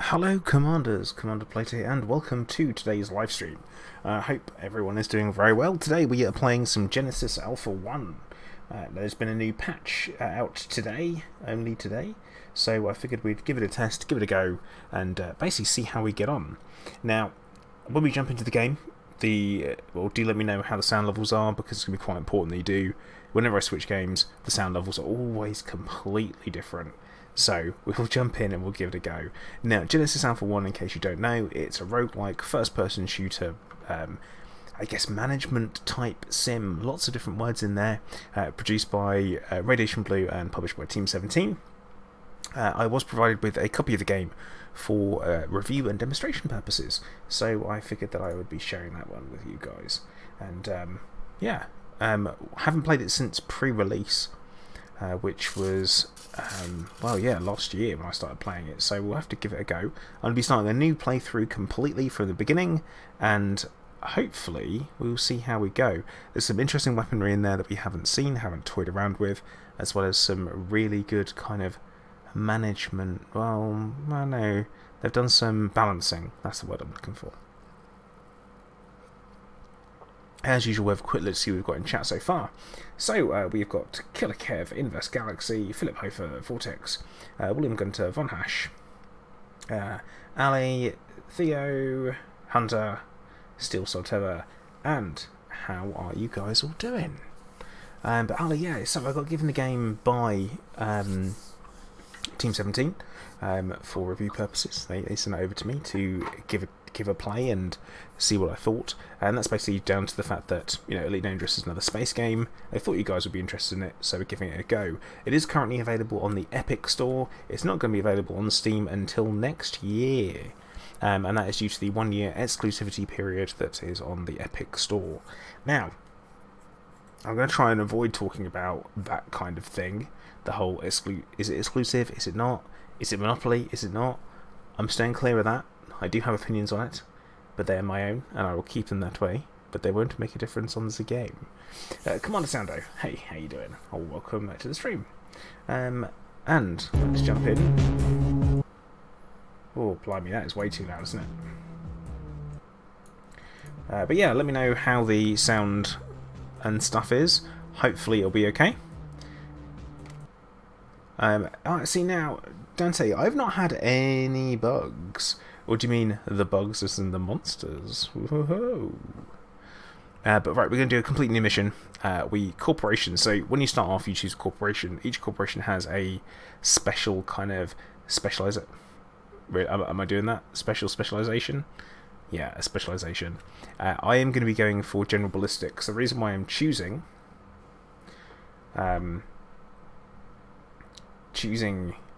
Hello Commanders, Commander Plate here, and welcome to today's live stream. I hope everyone is doing very well. Today we are playing some Genesis Alpha 1. There's been a new patch out today, only today, so I figured we'd give it a test, give it a go, and basically see how we get on. Now, when we jump into the game, well, do let me know how the sound levels are, because it's going to be quite important that you do. Whenever I switch games, the sound levels are always completely different. So, we'll jump in and we'll give it a go. Now, Genesis Alpha 1, in case you don't know, it's a roguelike first-person shooter, I guess management type sim, lots of different words in there, produced by Radiation Blue and published by Team 17. I was provided with a copy of the game for review and demonstration purposes, so I figured that I would be sharing that one with you guys. And yeah, haven't played it since pre-release, which was, well, yeah, last year when I started playing it, so we'll have to give it a go. I'll be starting a new playthrough completely from the beginning, and hopefully we'll see how we go. There's some interesting weaponry in there that we haven't seen, haven't toyed around with, as well as some really good kind of management. Well, I know they've done some balancing, that's the word I'm looking for. As usual, we'll have a quick look to see what we've got in chat so far. So, we've got Killer Kev, Inverse Galaxy, Philip Hofer, Vortex, William Gunter, Von Hash, Ali, Theo, Hunter, Steel Solteva, and how are you guys all doing? But Ali, yeah, so I got given the game by Team 17 for review purposes. They sent it over to me to give a play and see what I thought, and that's basically down to the fact that, you know, Elite Dangerous is another space game. They thought you guys would be interested in it, so we're giving it a go. It is currently available on the Epic Store. It's not going to be available on Steam until next year, and that is due to the 1-year exclusivity period that is on the Epic Store. Now, I'm going to try and avoid talking about that kind of thing. The whole is it exclusive? Is it not? Is it Monopoly? Is it not? I'm staying clear of that. I do have opinions on it, but they are my own, and I will keep them that way. But they won't make a difference on the game. Commander Sando, hey, how you doing? Oh, welcome back to the stream. And let's jump in. Oh, blimey, that is way too loud, isn't it? But yeah, let me know how the sound and stuff is. Hopefully it'll be okay. See now, Dante, I've not had any bugs. Or do you mean the bugs as in the monsters? Whoa. But right, we're going to do a complete new mission. Corporation. So when you start off, you choose a corporation. Each corporation has a special kind of specializer. Am I doing that? Specialization? Yeah, a specialization. I am going to be going for general ballistics. The reason why I'm choosing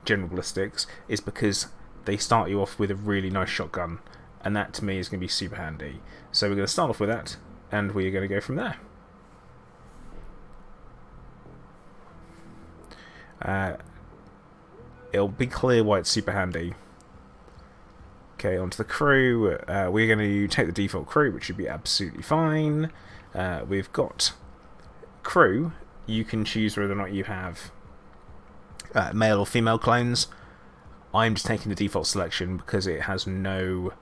general ballistics is because they start you off with a really nice shotgun, and that to me is going to be super handy. So we're going to start off with that, and we're going to go from there. It'll be clear why it's super handy. Okay, onto the crew. We're going to take the default crew, which should be absolutely fine. We've got crew. You can choose whether or not you have male or female clones. I'm just taking the default selection because it has no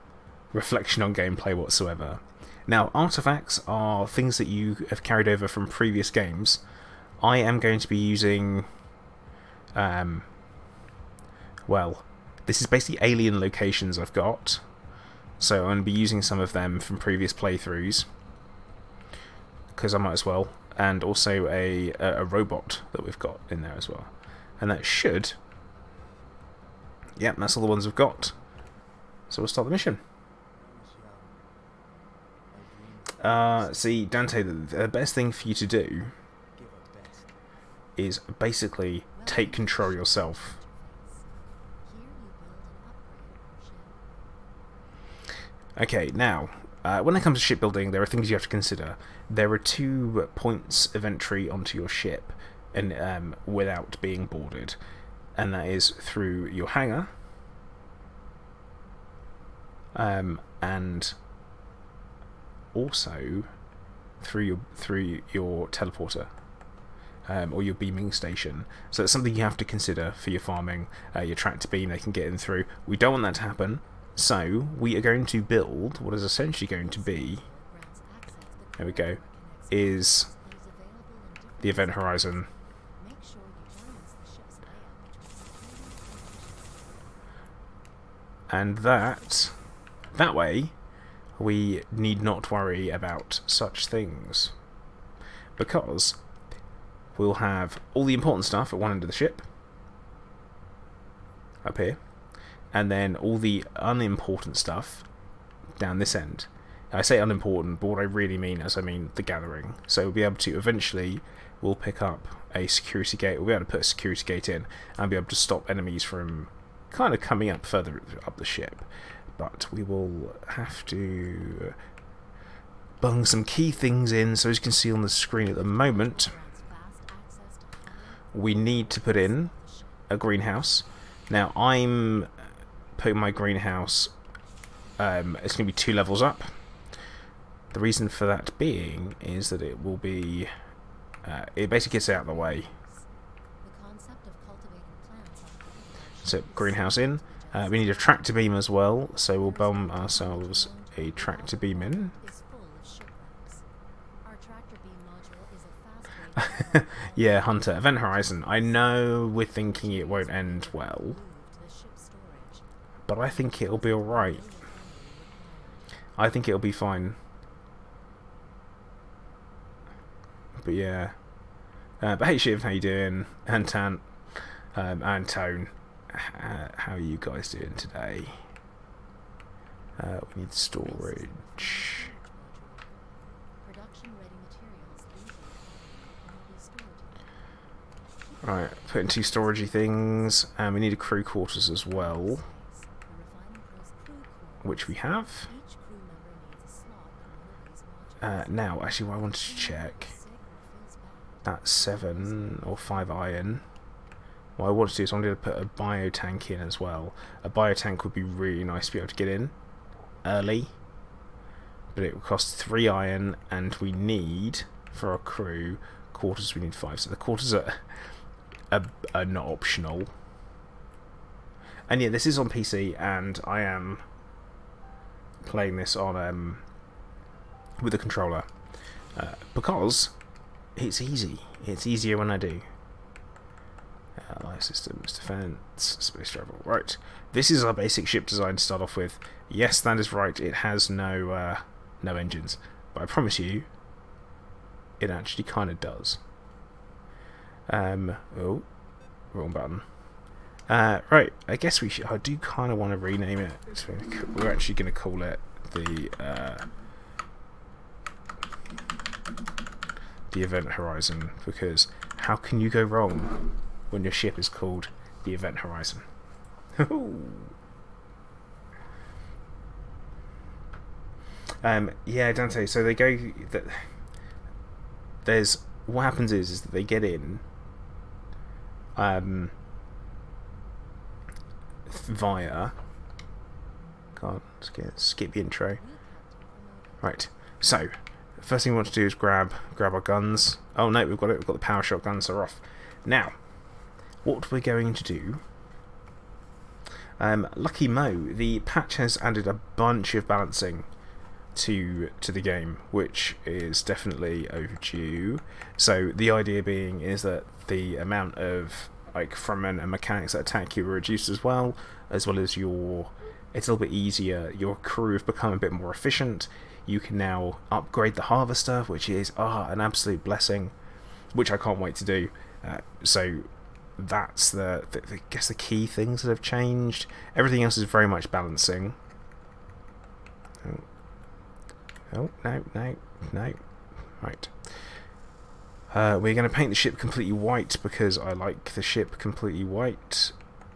reflection on gameplay whatsoever. Now, artifacts are things that you have carried over from previous games. I am going to be using, well, this is basically alien locations I've got, so I'm going to be using some of them from previous playthroughs, because I might as well, and also a robot that we've got in there as well. And that should... Yep, that's all the ones we've got. So we'll start the mission. See, Dante, the best thing for you to do is basically take control yourself. Okay, now, when it comes to shipbuilding, there are things you have to consider. There are 2 points of entry onto your ship, and without being boarded. And that is through your hangar, and also through your teleporter. or your beaming station. So it's something you have to consider for your farming. Your tractor beam, they can get in through. We don't want that to happen, so we are going to build what is essentially going to be, there we go, is the event horizon. And that way, we need not worry about such things, because we'll have all the important stuff at one end of the ship, up here, and then all the unimportant stuff down this end. I say unimportant, but what I really mean is I mean the gathering. So we'll be able to eventually, we'll pick up a security gate, we'll be able to put a security gate in and be able to stop enemies from kind of coming up further up the ship. But we will have to bung some key things in. So as you can see on the screen at the moment, we need to put in a greenhouse. Now I'm putting my greenhouse, it's going to be 2 levels up. The reason for that being is that it will be, it basically gets out of the way. So greenhouse in. We need a tractor beam as well, so we'll bum ourselves a tractor beam in. Yeah, Hunter, Event Horizon. I know we're thinking it won't end well, but I think it'll be alright. I think it'll be fine. But yeah. But hey Shiv, how you doing? And Tant, and Tone. How are you guys doing today? We need storage. Right, put in 2 storagey things, and we need a crew quarters as well, which we have. Now, actually, what I wanted to check, that's 7 or 5 iron. What I want to do is I wanted to put a biotank in as well. A biotank would be really nice to be able to get in early, but it will cost 3 iron, and we need, for our crew, quarters we need 5. So the quarters are not optional. And yeah, this is on PC, and I am playing this on with a controller because it's easy. It's easier when I do. Life systems, defense, space travel. Right, this is our basic ship design to start off with. Yes, that is right. It has no engines, but I promise you, it actually kind of does. Oh, wrong button. Right, I guess we should. I do kind of want to rename it. So we're actually going to call it the Event Horizon, because how can you go wrong when your ship is called the Event Horizon? Yeah, Dante. So they go. There's what happens is that they get in via. Can't skip the intro. Right. So first thing we want to do is grab our guns. Oh no, we've got it. We've got the power shotgun, so we're off. Now, what we're going to do. Lucky Mo, the patch has added a bunch of balancing to the game, which is definitely overdue. So the idea being is that the amount of frogmen and mechanics that attack you are reduced as well as it's a little bit easier. Your crew have become a bit more efficient. You can now upgrade the harvester, which is an absolute blessing, which I can't wait to do. So that's I guess the key things that have changed. Everything else is very much balancing. Oh, no. Right. We're going to paint the ship completely white because I like the ship completely white.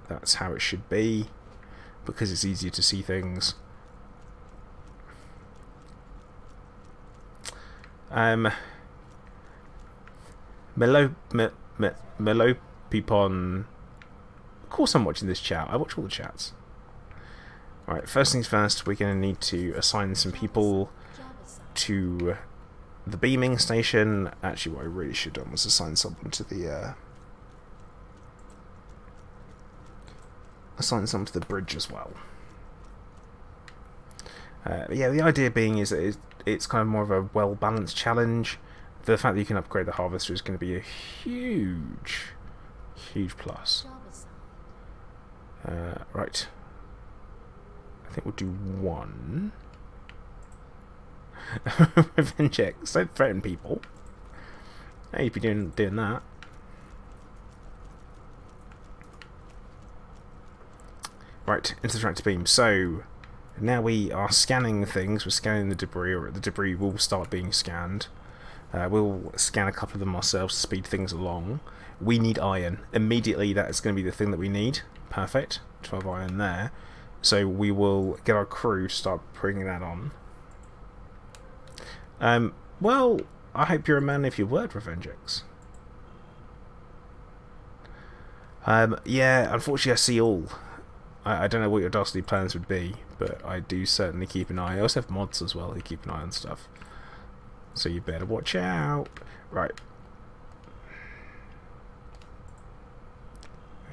That's how it should be, because it's easier to see things. Melopipon. Of course I'm watching this chat. I watch all the chats. Right, first things first, we're going to need to assign some people to the beaming station. Actually, what I really should have done was assign someone to the bridge as well. Yeah, the idea being is that it's kind of more of a well-balanced challenge. The fact that you can upgrade the harvester is going to be a huge plus. Right. I think we'll do one. Revenge X. Don't threaten people. Hey, you'd be doing that. Right, interactive beam. So now we are scanning things. We're scanning the debris, or the debris will start being scanned. We'll scan a couple of them ourselves to speed things along. We need iron. Immediately, that is going to be the thing that we need. Perfect. 12 iron there. So we will get our crew to start bringing that on. Well, I hope you're a man of your word, Revenge X. Yeah, unfortunately I see all. I don't know what your dastardly plans would be, but I do certainly keep an eye. I also have mods as well who keep an eye on stuff. So you better watch out. Right.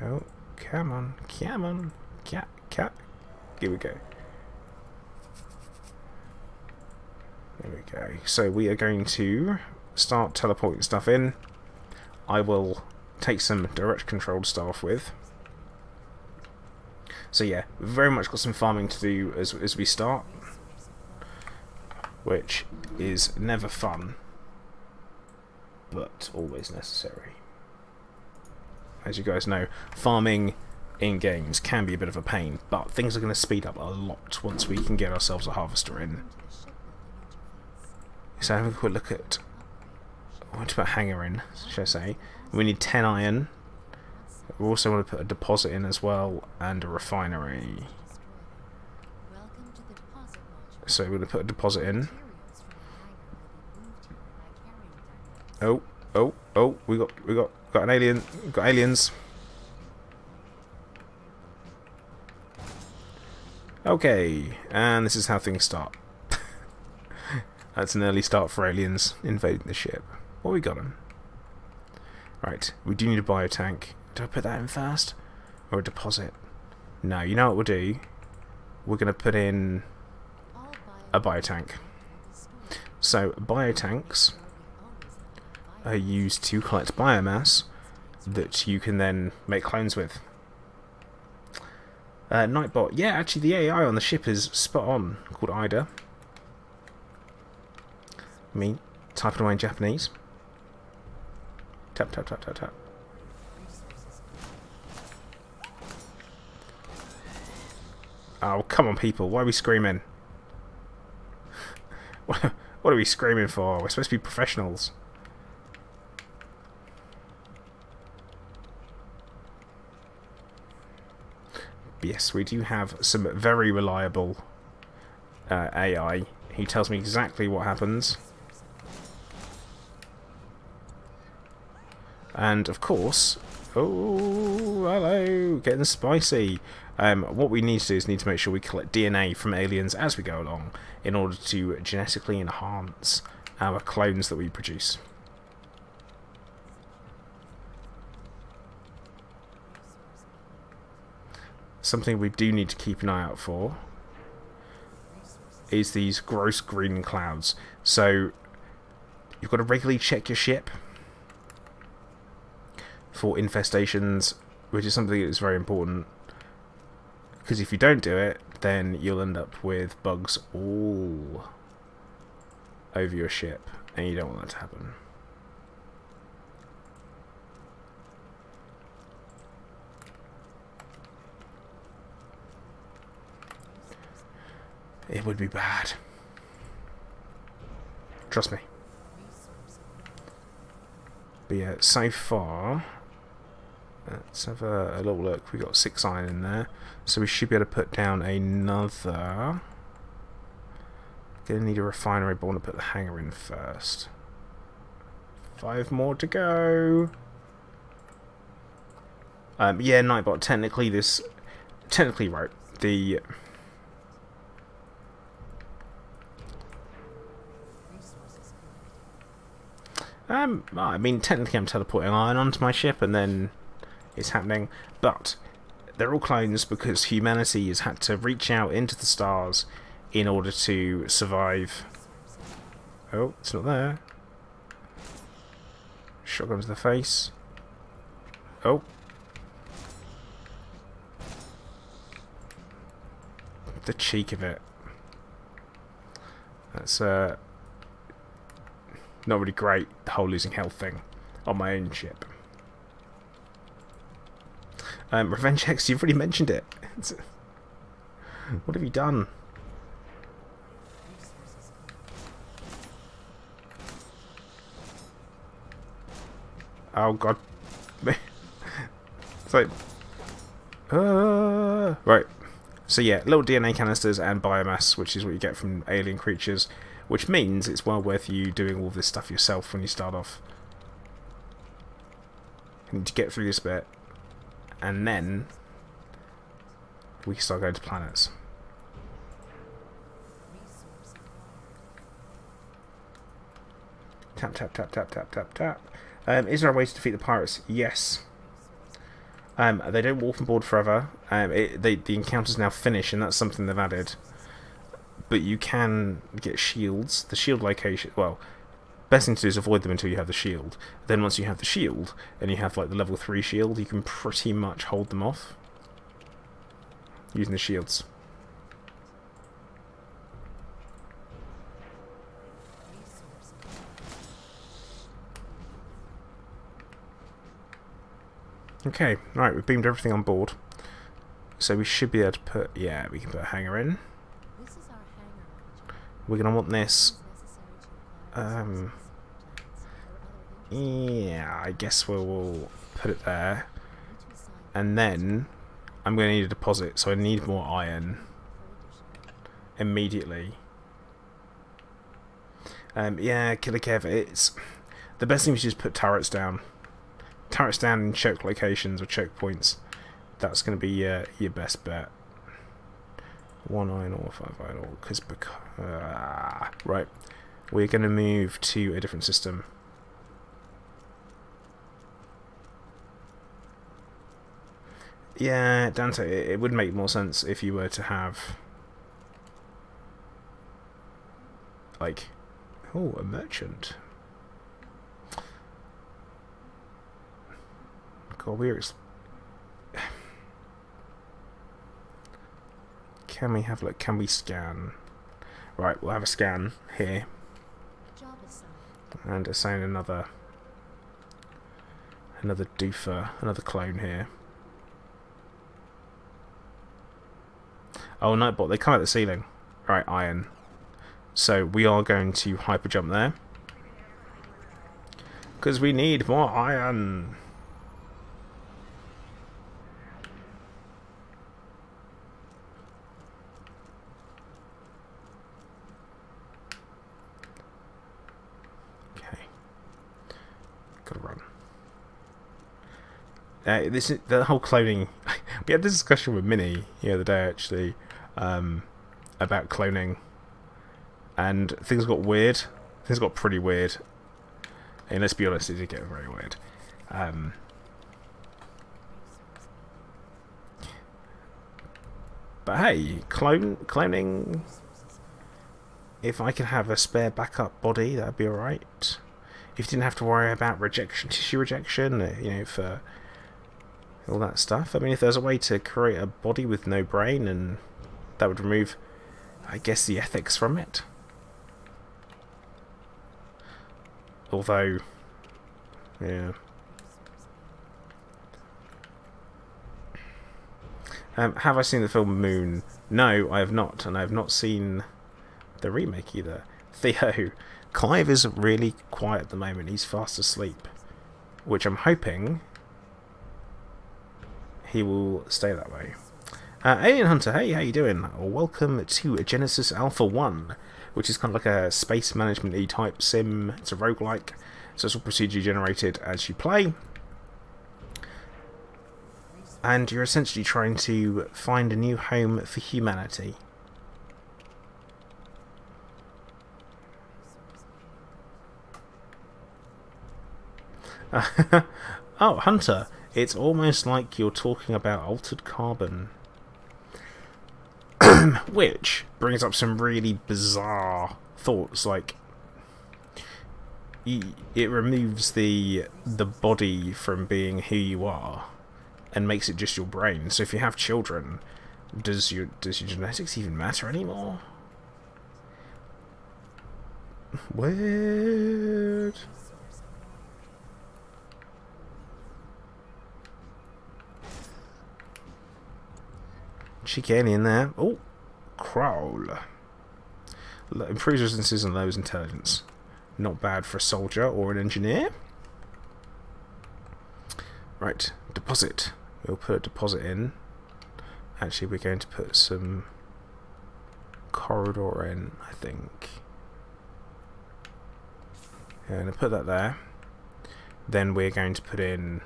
Oh, come on. Come on. Cat. Here we go. There we go. So we are going to start teleporting stuff in. I will take some direct control to start off with. So yeah, very much got some farming to do as we start, which is never fun, but always necessary. As you guys know, farming in games can be a bit of a pain, but things are going to speed up a lot once we can get ourselves a harvester in. So having a quick look at what to put a hanger in, should I say. We need 10 iron. We also want to put a deposit in as well, and a refinery. So we're going to put a deposit in. Oh, we got an alien. We've got aliens. Okay, and this is how things start. That's an early start for aliens invading the ship. What we got them? Right, we do need a biotank. Do I put that in first? Or a deposit? No, you know what we'll do? We're going to put in a biotank. So, biotanks are used to collect biomass that you can then make clones with. Nightbot. Yeah, actually the AI on the ship is spot on. Called Ida. Me typing away in Japanese. Tap, tap, tap, tap, tap. Oh, come on, people. Why are we screaming? What are we screaming for? We're supposed to be professionals. Yes, we do have some very reliable AI. He tells me exactly what happens. And, of course... Oh, hello! Getting spicy. What we need to do is need to make sure we collect DNA from aliens as we go along in order to genetically enhance our clones that we produce. Something we do need to keep an eye out for is these gross green clouds. So you've got to regularly check your ship for infestations, which is something that is very important, because if you don't do it, then you'll end up with bugs all over your ship, and you don't want that to happen. It would be bad. Trust me. But yeah, so far, let's have a little look. We got 6 iron in there, so we should be able to put down another. Gonna need a refinery, but I want to put the hangar in first. 5 more to go. Yeah, Nightbot. Technically right. The I mean, technically I'm teleporting iron onto my ship and then it's happening, but they're all clones because humanity has had to reach out into the stars in order to survive. Oh, it's not there. Shotgun to the face. Oh. The cheek of it. That's not really great, the whole losing health thing on my own ship. Revenge X, you've already mentioned it. What have you done? Oh god. It's like... right. So yeah, little DNA canisters and biomass, which is what you get from alien creatures, which means it's well worth you doing all this stuff yourself when you start off. You need to get through this bit, and then we can start going to planets. Tap, tap, tap, tap, tap, tap, tap. Is there a way to defeat the pirates? Yes. They don't walk on board forever. The encounter's now finished, and that's something they've added. But you can get shields. The shield location... Well, best thing to do is avoid them until you have the shield. Then once you have the shield, and you have like the level 3 shield, you can pretty much hold them off using the shields. Okay, right, we've beamed everything on board. So we should be able to put... Yeah, we can put a hangar in. We're going to want this... yeah, I guess we'll put it there. And then I'm going to need a deposit, so I need more iron. Immediately. Yeah, Killer Kev, it's... The best thing is just put turrets down. Turrets down in choke locations or choke points. That's going to be your best bet. 1 iron ore, 5 iron ore. Because right, we're going to move to a different system. Yeah, Dante, it would make more sense if you were to have like, oh, a merchant. Can we have, look, can we scan? Right, we'll have a scan here. And assign another doofer, another clone here. Oh, Nightbot, they come out the ceiling. Right, iron. So we are going to hyper jump there. Because we need more iron. Gotta run. This is the whole cloning. We had this discussion with Minnie the other day, actually, about cloning, and things got weird. Things got pretty weird, and let's be honest, it did get very weird. But hey, cloning. If I could have a spare backup body, that'd be alright. If you didn't have to worry about rejection, tissue rejection, for all that stuff. I mean, if there's a way to create a body with no brain, and that would remove, I guess, the ethics from it. Although, yeah. Have I seen the film Moon? No, I have not, and I have not seen the remake either. Theo. Clive is really quiet at the moment. He's fast asleep, which I'm hoping he will stay that way. Alien Hunter, hey, how you doing? Welcome to Genesis Alpha 1, which is kind of like a space management-y type sim. It's a roguelike, so it's all procedurally generated as you play. And you're essentially trying to find a new home for humanity. Oh, Hunter, it's almost like you're talking about altered carbon. Which brings up some really bizarre thoughts, like it removes the body from being who you are and makes it just your brain. So if you have children, does your genetics even matter anymore? Weird. Cheeky alien there. Oh, crawl. Improves resistances and lowers intelligence. Not bad for a soldier or an engineer. Right, deposit. We'll put a deposit in. Actually, we're going to put some corridor in, I think. Yeah, I'm going to put that there. Then we're going to put in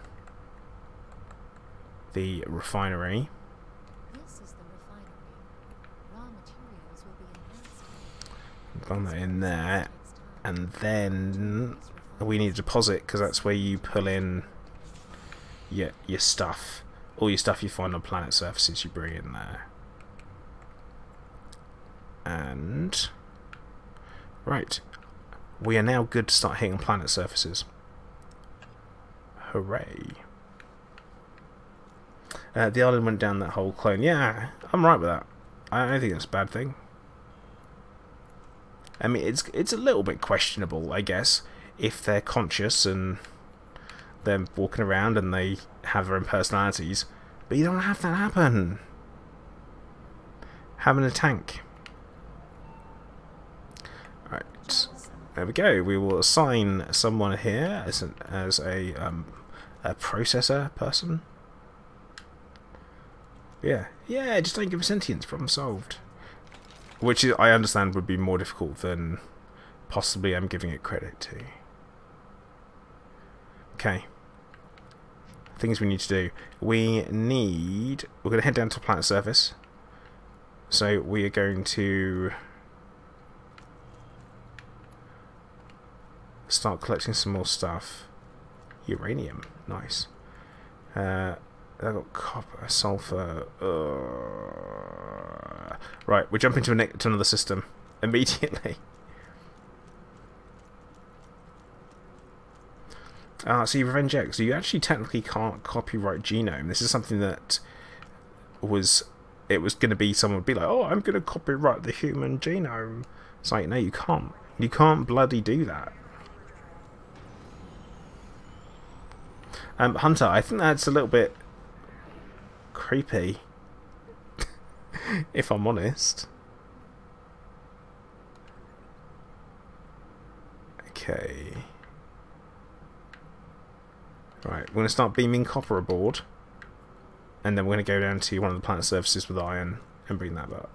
the refinery. This is the refinery. Raw materials will be enhanced. Bung that in there. And then we need a deposit, because that's where you pull in your stuff. All your stuff you find on planet surfaces, you bring in there. And right, we are now good to start hitting planet surfaces. Hooray. The island went down that whole clone. Yeah, I'm right with that. I don't think that's a bad thing. I mean, it's a little bit questionable, I guess, if they're conscious and they're walking around and they have their own personalities. But you don't have that happen. Having a tank. Right, there we go. We will assign someone here as a processor person. Yeah, just don't give a sentience. Problem solved. Which I understand would be more difficult than possibly I'm giving it credit to. Okay. Things we need to do. We're going to head down to planet surface. So we are going to start collecting some more stuff. Uranium. Nice. I've got copper, sulfur. Right, we're jumping to another system immediately. See, Revenge X. So you actually technically can't copyright genome. This is something that was going to be, someone would be like, oh, I'm going to copyright the human genome. It's like, no, you can't. You can't bloody do that. Hunter, I think that's a little bit creepy, if I'm honest. Okay. Right, we're going to start beaming copper aboard, and then we're going to go down to one of the planet surfaces with iron and bring that up.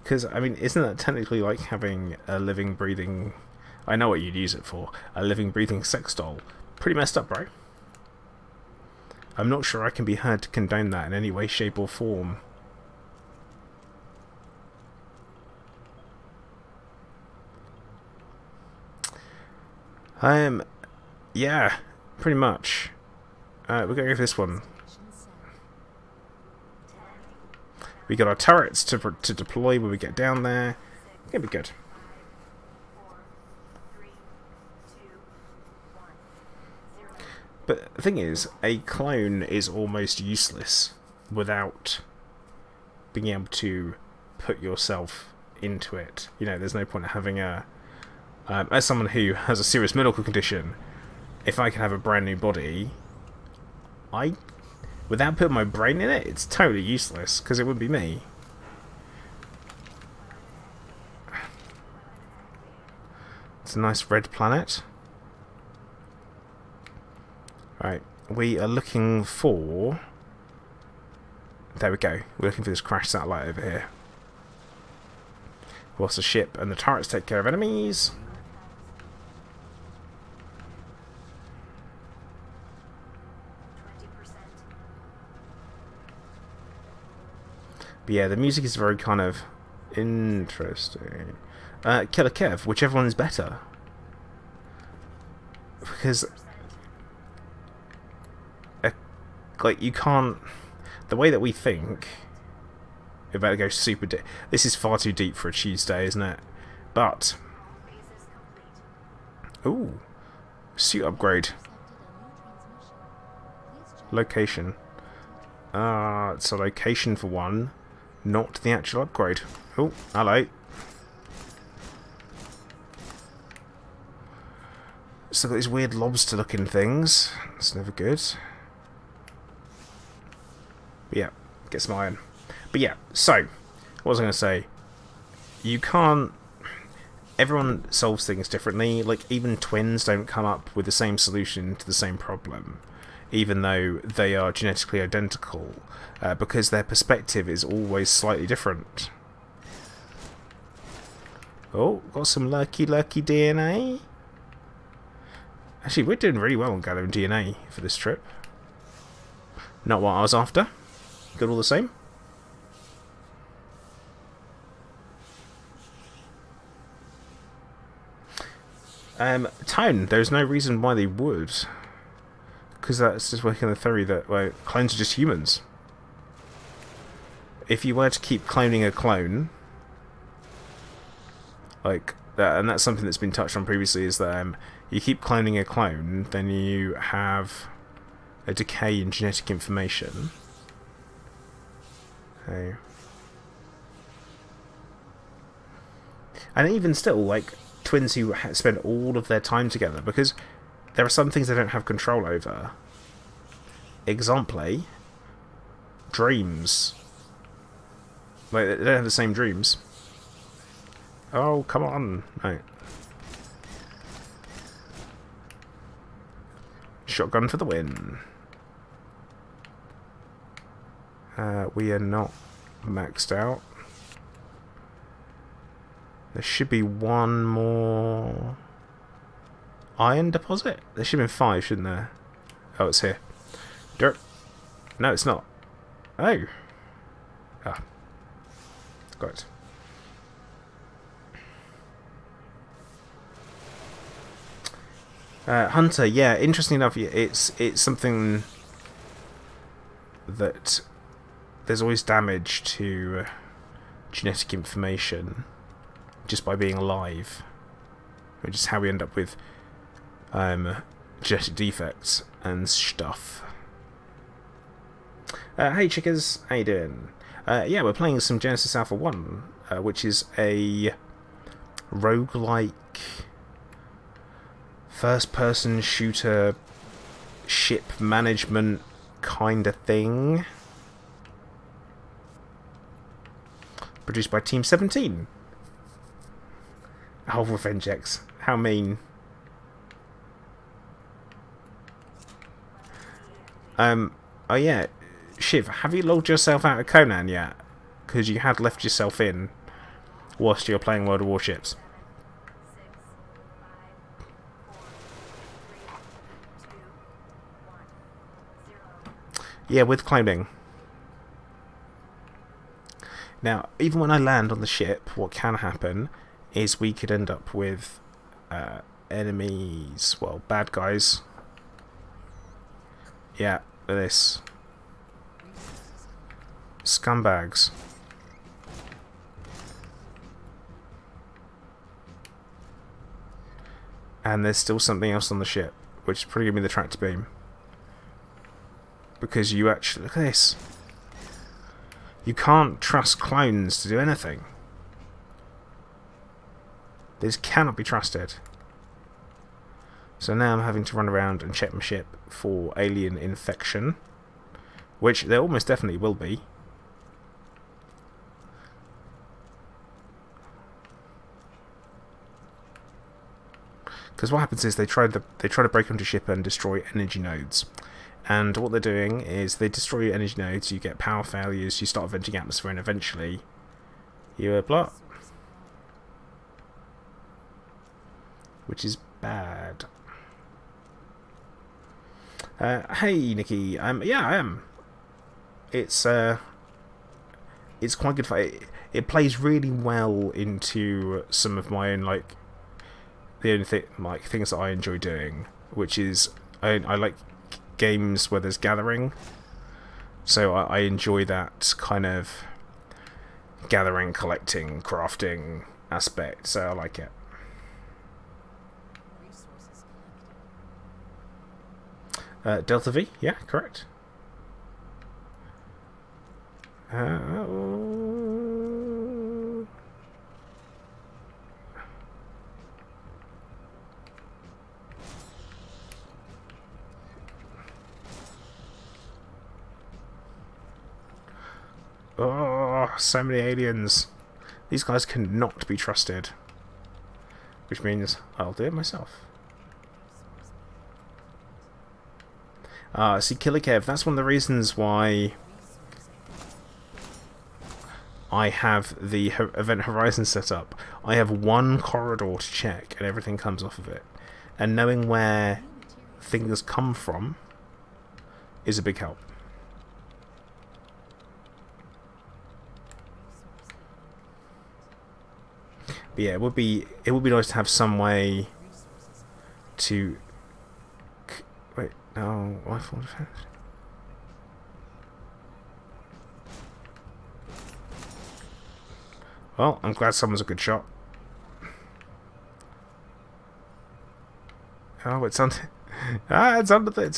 Because, I mean, isn't that technically like having a living, breathing... I know what you'd use it for. A living, breathing sex doll. Pretty messed up, bro. I'm not sure I can be heard to condone that in any way, shape or form. Yeah, pretty much. We're going with this one. We got our turrets to deploy when we get down there. It's gonna be good. But the thing is, a clone is almost useless without being able to put yourself into it. You know, there's no point in having a... as someone who has a serious medical condition, if I can have a brand new body, without putting my brain in it, it's totally useless, because it wouldn't be me. It's a nice red planet. Right, we are looking for... There we go. We're looking for this crashed satellite over here. Whilst the ship and the turrets take care of enemies. But yeah, the music is very kind of... Interesting. Killer Kev, whichever one is better. Because, like, you can't... The way that we think... We're about to go super deep. This is far too deep for a Tuesday, isn't it? But... Ooh. Suit upgrade. Location. It's a location for one, not the actual upgrade. Oh, hello. Still got these weird lobster-looking things. That's never good. But yeah, get some iron. But yeah, so, what was I going to say? You can't... Everyone solves things differently. Like, even twins don't come up with the same solution to the same problem, even though they are genetically identical, because their perspective is always slightly different. Oh, got some lucky DNA. Actually, we're doing really well on gathering DNA for this trip. Not what I was after. Good all the same. Tone, there's no reason why they would. Because that's just working on the theory that, well, clones are just humans. If you were to keep cloning a clone, like, and that's something that's been touched on previously, is that you keep cloning a clone, then you have a decay in genetic information. Okay. And even still, like, twins who spend all of their time together, because there are some things they don't have control over. Example, dreams. Like, they don't have the same dreams. Oh, come on. No. Shotgun for the win. We are not maxed out. There should be one more iron deposit? There should have been 5, shouldn't there? Oh, it's here. Dirt. No, it's not. Oh. Ah. Got it. Hunter, yeah, interesting enough, it's something that there's always damage to genetic information just by being alive, which is how we end up with genetic defects and stuff. Hey chickers, how you doing? Yeah, we're playing some Genesis Alpha 1, which is a roguelike first-person shooter ship management kind of thing. Produced by Team 17. Oh, Revenge X. How mean. Oh yeah, Shiv, have you logged yourself out of Conan yet? Because you had left yourself in whilst you're playing World of Warships. Yeah, with cloning. Now, even when I land on the ship, what can happen is we could end up with enemies, well, bad guys. Yeah, this. Scumbags. And there's still something else on the ship, which is probably going to be the tractor beam. Because you actually... Look at this. You can't trust clones to do anything. They just cannot be trusted. So now I'm having to run around and check my ship for alien infection. Which there almost definitely will be. Because what happens is they try to break onto ship and destroy energy nodes. And what they're doing is they destroy your energy nodes, you get power failures, you start venting atmosphere, and eventually you blow up. Which is bad. Hey Nikki, yeah I am. It's quite good fun. it plays really well into some of my own, like, the only thing, like, things that I enjoy doing, which is I like games where there's gathering, so I enjoy that kind of gathering, collecting, crafting aspect, so I like it. Resources Delta V, yeah, correct. Oh, so many aliens. These guys cannot be trusted. Which means I'll do it myself. See, Killer Kev, that's one of the reasons why I have the Event Horizon set up. I have one corridor to check and everything comes off of it. And knowing where things come from is a big help. But yeah, it would be nice to have some way to... Wait, no, rifle defense. Well, I'm glad someone's a good shot. Oh, it's under... Ah, it's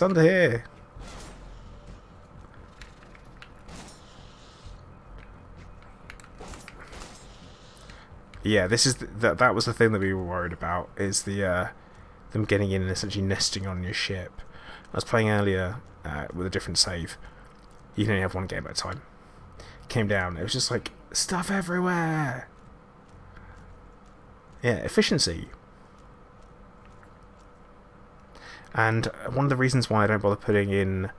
under here. Yeah, this is that was the thing that we were worried about, is the them getting in and essentially nesting on your ship. I was playing earlier with a different save. You can only have one game at a time. Came down, it was just like stuff everywhere. Yeah, efficiency. And one of the reasons why I don't bother putting in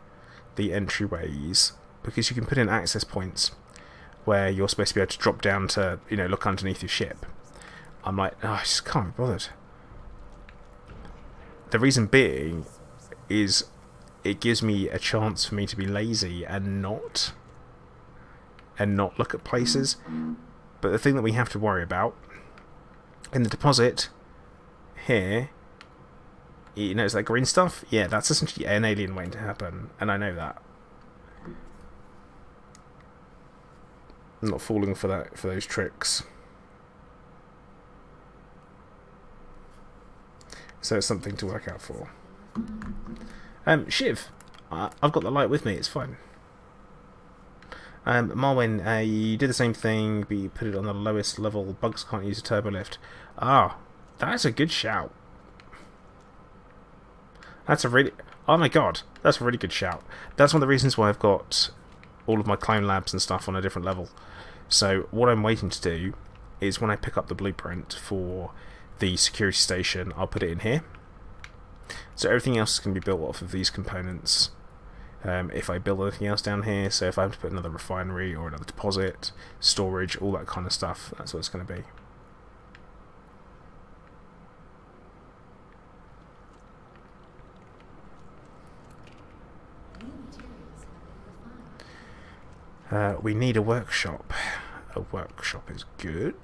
the entryways, because you can put in access points where you're supposed to be able to drop down to, you know, look underneath your ship. I'm like, oh, I just can't be bothered. The reason being is it gives me a chance for me to be lazy and not look at places. But the thing that we have to worry about in the deposit here, you know, it's that green stuff. Yeah, that's essentially an alien waiting to happen, and I know that. I'm not falling for those tricks. So it's something to work out for. Shiv, I've got the light with me. It's fine. Marwin, you did the same thing, but you put it on the lowest level. Bugs can't use a turbo lift. Ah, that's a good shout. That's a really... Oh my god, that's a really good shout. That's one of the reasons why I've got all of my clone labs and stuff on a different level. So what I'm waiting to do is when I pick up the blueprint for the security station, I'll put it in here. So everything else is going to be built off of these components. If I build anything else down here, so if I have to put another refinery or another deposit, storage, all that kind of stuff, that's what it's going to be. We need a workshop. A workshop is good.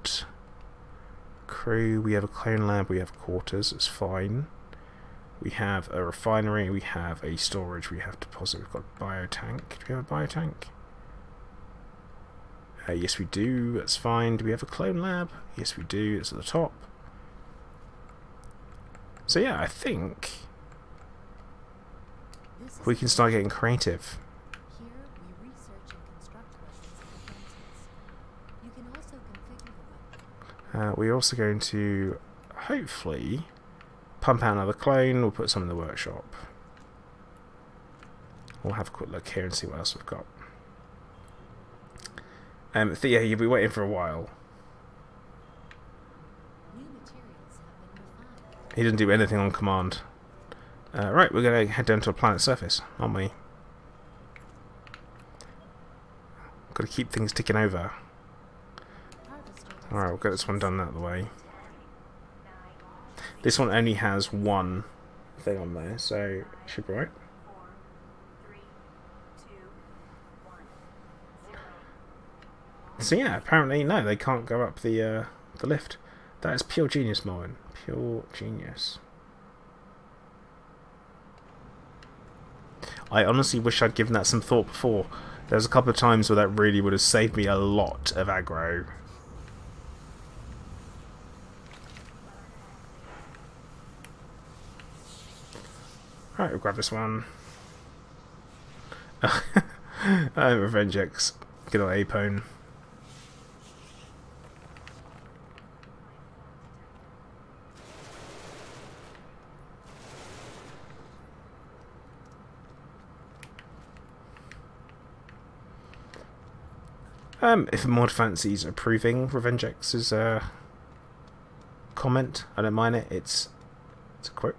Crew, we have a clone lab, we have quarters, it's fine. We have a refinery, we have a storage, we have deposit, we've got a biotank. Do we have a biotank? Yes we do, that's fine. Do we have a clone lab? Yes we do, it's at the top. So yeah, I think we can start getting creative. Here we research and construct weapons and defenses. You can also configure the weapon. We're also going to hopefully pump out another clone. We'll put some in the workshop. We'll have a quick look here and see what else we've got. Yeah, you'll be waiting for a while. New materials have been refined. He didn't do anything on command. Right, we're going to head down to a planet's surface, aren't we? Got to keep things ticking over. Alright, we'll get this one done out of the way. This one only has one thing on there, so it should be right. So yeah, apparently no, they can't go up the lift. That is pure genius, Moen. Pure genius. I honestly wish I'd given that some thought before. There's a couple of times where that really would have saved me a lot of aggro. Alright, we'll grab this one. Revenge X. Good old Apone. If a mod fancies approving Revenge X's comment, I don't mind it. It's a quote.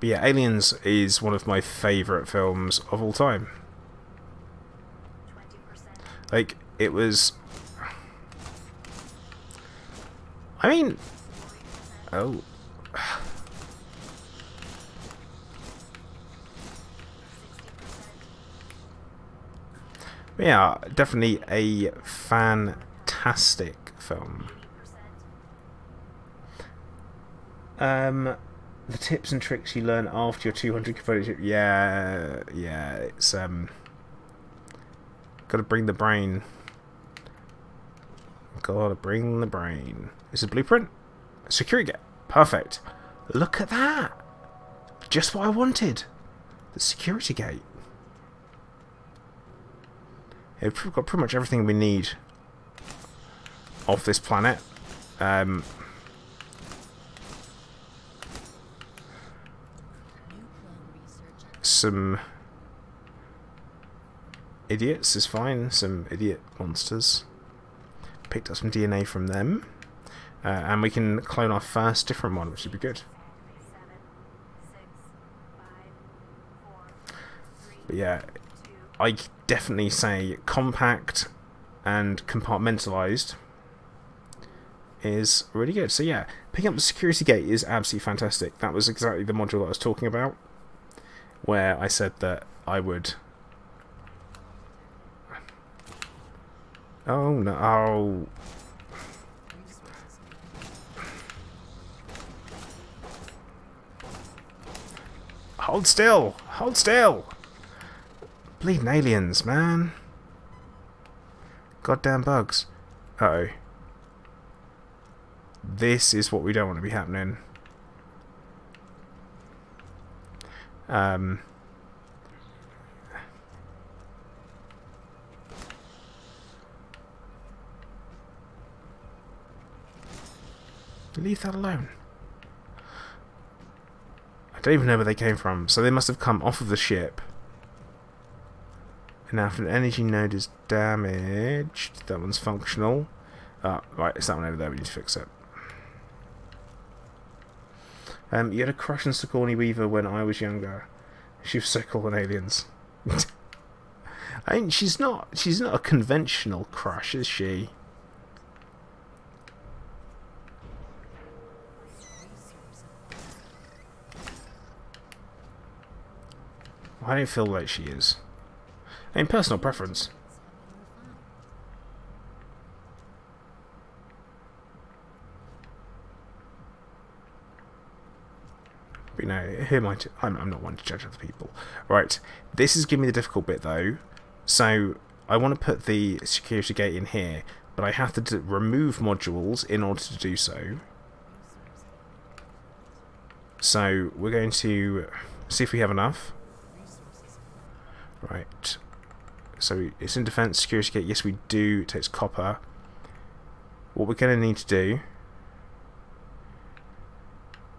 But yeah, Aliens is one of my favourite films of all time. Like, it was... I mean... Oh... Yeah, definitely a fantastic film. The tips and tricks you learn after your 200 component. Yeah, it's gotta bring the brain. Gotta bring the brain. Is it blueprint? Security gate. Perfect. Look at that. Just what I wanted. The security gate. We've got pretty much everything we need off this planet. Some idiots is fine. Some idiot monsters. Picked up some DNA from them. And we can clone our first different one, which would be good. But yeah, I definitely say compact and compartmentalized is really good. So yeah, picking up the security gate is absolutely fantastic. That was exactly the module that I was talking about, where I said that I would... Oh no, oh... Hold still! Hold still! Bleeding aliens, man. Goddamn bugs. Uh-oh. This is what we don't want to be happening. Leave that alone. I don't even know where they came from, so they must have come off of the ship. And now if an energy node is damaged, that one's functional. Right, it's that one over there, we need to fix it. You had a crush on Sigourney Weaver when I was younger. She was so cool on Aliens. I mean, she's not a conventional crush, is she? I don't feel like she is. I mean, personal preference. But you know, who am I to... I'm not one to judge other people. Right, this is giving me the difficult bit though. So, I want to put the security gate in here, but I have to remove modules in order to do so. So, we're going to see if we have enough. Right. So it's in defense, security gate. Yes, we do. It takes copper. What we're going to need to do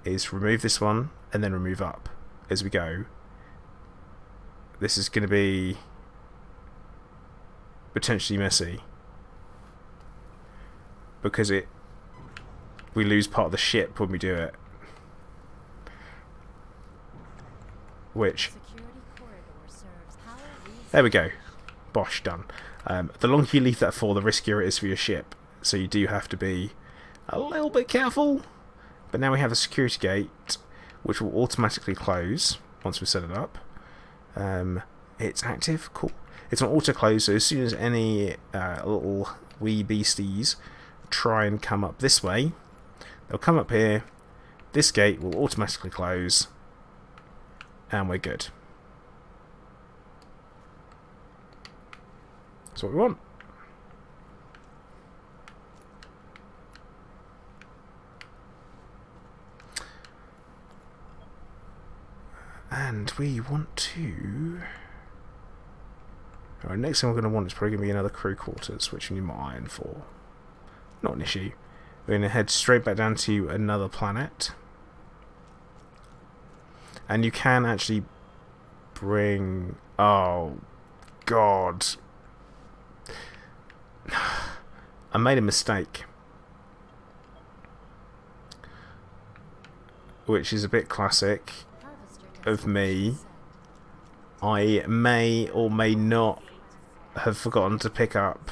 is remove this one and then remove up as we go. This is going to be potentially messy because we lose part of the ship when we do it, which... There we go. Bosh, done. The longer you leave that for, the riskier it is for your ship. So you do have to be a little bit careful. But now we have a security gate. which will automatically close once we set it up. It's active, cool. It's on auto close, so as soon as any little wee beasties try and come up this way, they'll come up here, this gate will automatically close, and we're good. That's what we want. And we want to... Alright, next thing we're going to want is probably going to be another crew quarters, which we need more iron for. Not an issue. We're going to head straight back down to another planet. And you can actually bring... Oh, God. I made a mistake. Which is a bit classic of me. I may or may not have forgotten to pick up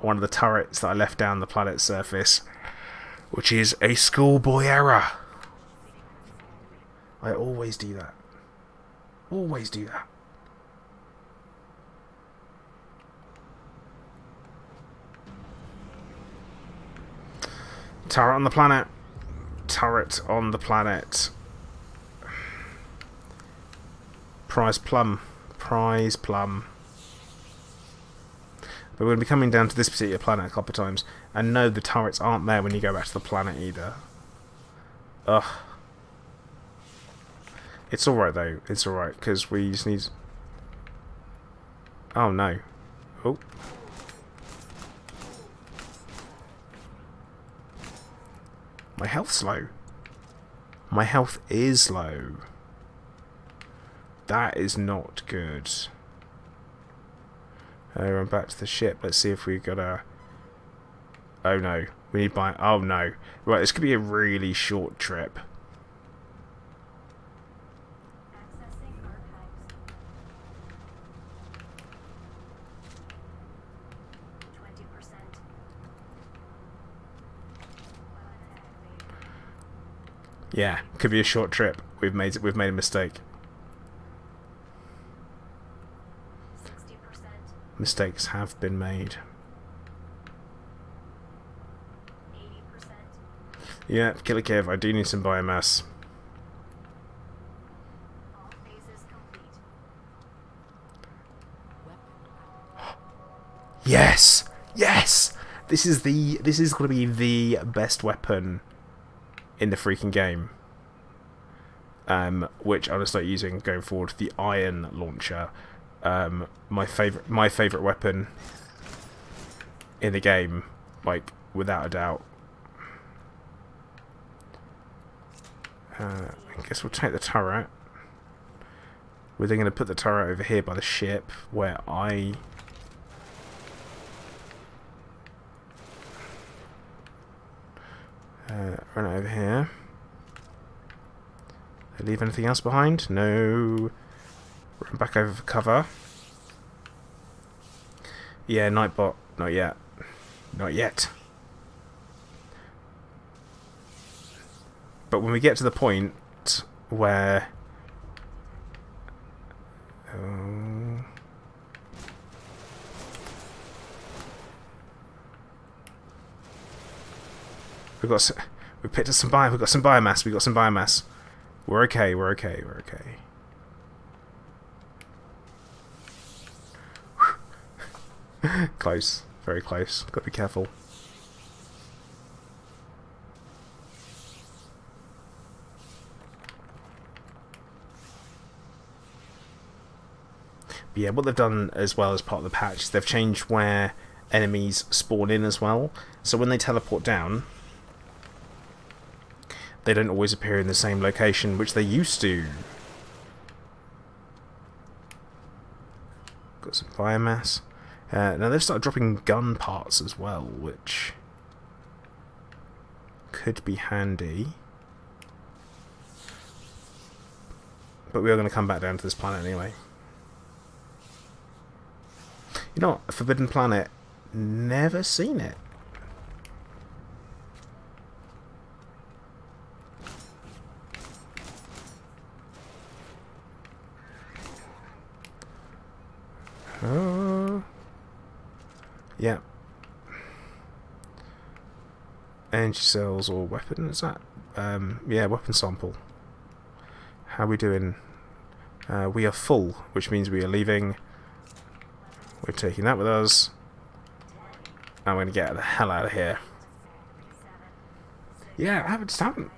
one of the turrets that I left down the planet's surface, which is a schoolboy error. I always do that. Always do that. Turret on the planet. Turret on the planet. Prize plum. Prize plum. But we're going to be coming down to this particular planet a couple of times. And no, the turrets aren't there when you go back to the planet either. Ugh. It's alright though. It's alright, because we just need... Oh no. Oh. My health's low. My health is low. That is not good. Run back to the ship. Let's see if we got a... Oh no. We need buy... Oh no. Right, this could be a really short trip. Accessing archives. 20%. Yeah, could be a short trip. We've made a mistake. 60%. Mistakes have been made. 80%. Yeah, Killer Kev, I do need some biomass. All phases complete. Yes! Yes! This is gonna be the best weapon in the freaking game. Which I'll start using going forward. The iron launcher. My favourite weapon in the game, like without a doubt. I guess we'll take the turret. We're then going to put the turret over here by the ship, where I... run it over here. Did I leave anything else behind? No. Run back over for cover. Yeah, Nightbot. Not yet. Not yet. But when we get to the point where... we picked up some we've got some biomass. We got some biomass. We're okay. We're okay. We're okay. Close. Very close. Got to be careful. But yeah, what they've done as well as part of the patch, they've changed where enemies spawn in as well. So when they teleport down, they don't always appear in the same location, which they used to. Got some biomass. Now they've started dropping gun parts as well, which could be handy. But we are going to come back down to this planet anyway. You know what? A Forbidden Planet. Never seen it. Yeah. Energy cells or weapon, is that? Yeah, weapon sample. How are we doing? We are full, which means we are leaving. We're taking that with us. I'm going to get the hell out of here. Yeah, I just haven't.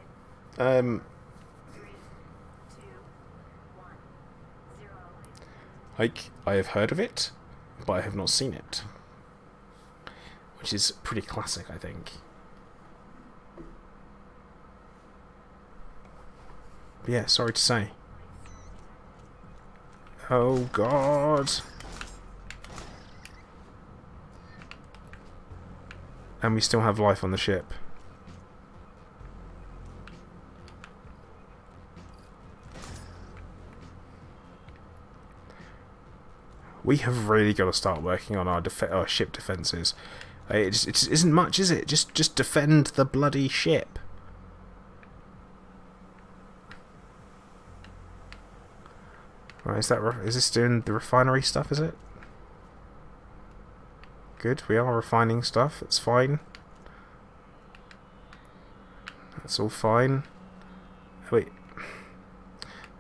Like, I have heard of it, but I have not seen it. Which is pretty classic, I think. But yeah, sorry to say. Oh god. And we still have life on the ship. We have really got to start working on our ship defences. It isn't much, is it? Just defend the bloody ship. Right, is this doing the refinery stuff? Is it? Good, we are refining stuff. It's fine. That's all fine. Wait.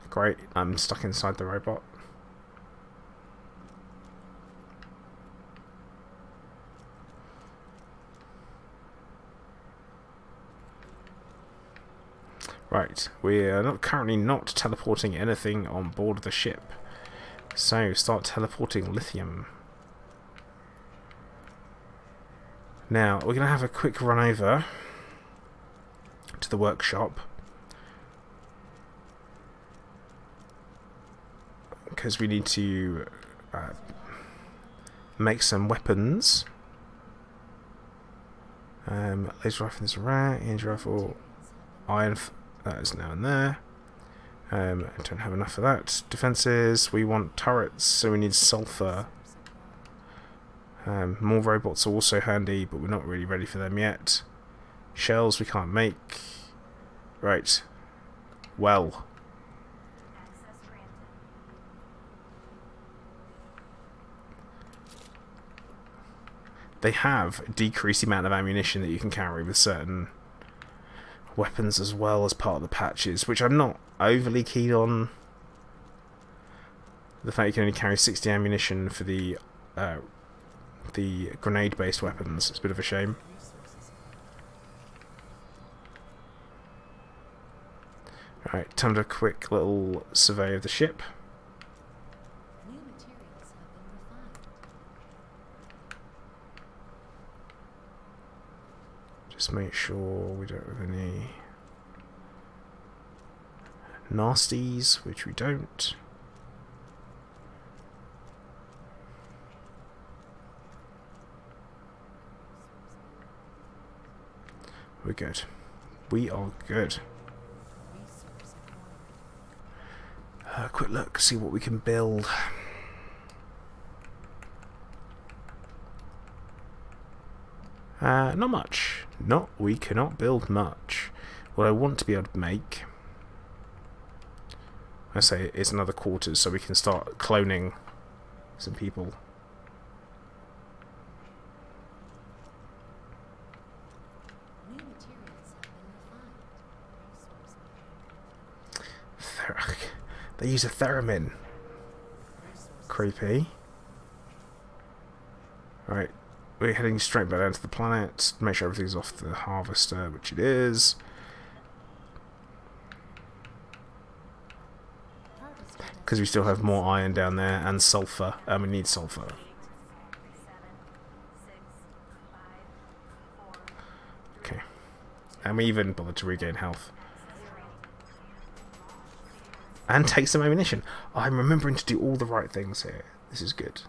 Great, I'm stuck inside the robot. Right, we are currently not teleporting anything on board the ship. So, start teleporting lithium. Now, we're going to have a quick run over to the workshop. Because we need to make some weapons. Laser rifle is rare, energy rifle, iron. That is now in there. I don't have enough of that. Defences, we want turrets, so we need sulfur. More robots are also handy, but we're not really ready for them yet. Shells we can't make. Right. Well. They have decreased the amount of ammunition that you can carry with certain weapons as well as part of the patches, which I'm not overly keen on. The fact you can only carry 60 ammunition for the grenade-based weapons is a bit of a shame. Alright, time to do a quick little survey of the ship. New materials have been refined. Just make sure we don't have any nasties, which we don't. We're good. We are good. Quick look, see what we can build. Not much. We cannot build much. What I want to be able to make, I say, is another quarters, so we can start cloning some people. New materials have been refined. They use a theremin. Creepy. Right. We're heading straight back down to the planet. Make sure everything's off the harvester, which it is. Because we still have more iron down there and sulfur, and we need sulfur. Okay. And we even bothered to regain health. And take some ammunition. I'm remembering to do all the right things here. This is good.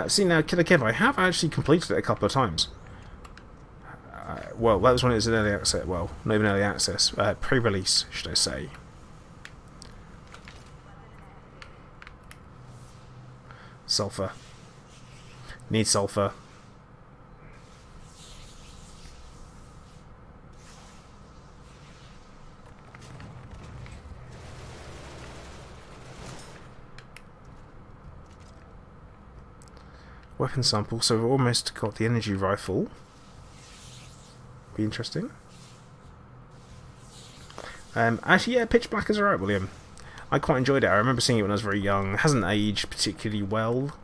See now, Killer Kev, I have actually completed it a couple of times. Well, that was when it was in early access. Well, not even early access. Pre-release, should I say. Sulfur. Need sulfur. Weapon sample, so we've almost got the energy rifle. Be interesting. Actually, yeah, Pitch Black is alright, William. I quite enjoyed it. I remember seeing it when I was very young. It hasn't aged particularly well.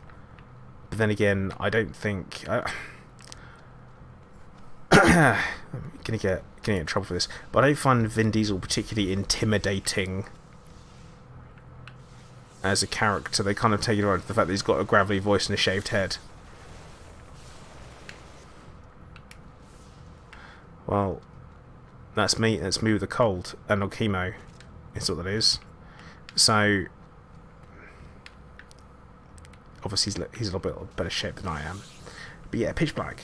But then again, I don't think... I'm gonna get in trouble for this. But I don't find Vin Diesel particularly intimidating as a character. They kind of take it right to the fact that he's got a gravelly voice and a shaved head. Well, that's me with a cold and no chemo. Is what that is. So obviously he's a little bit better shape than I am. But yeah, Pitch Black.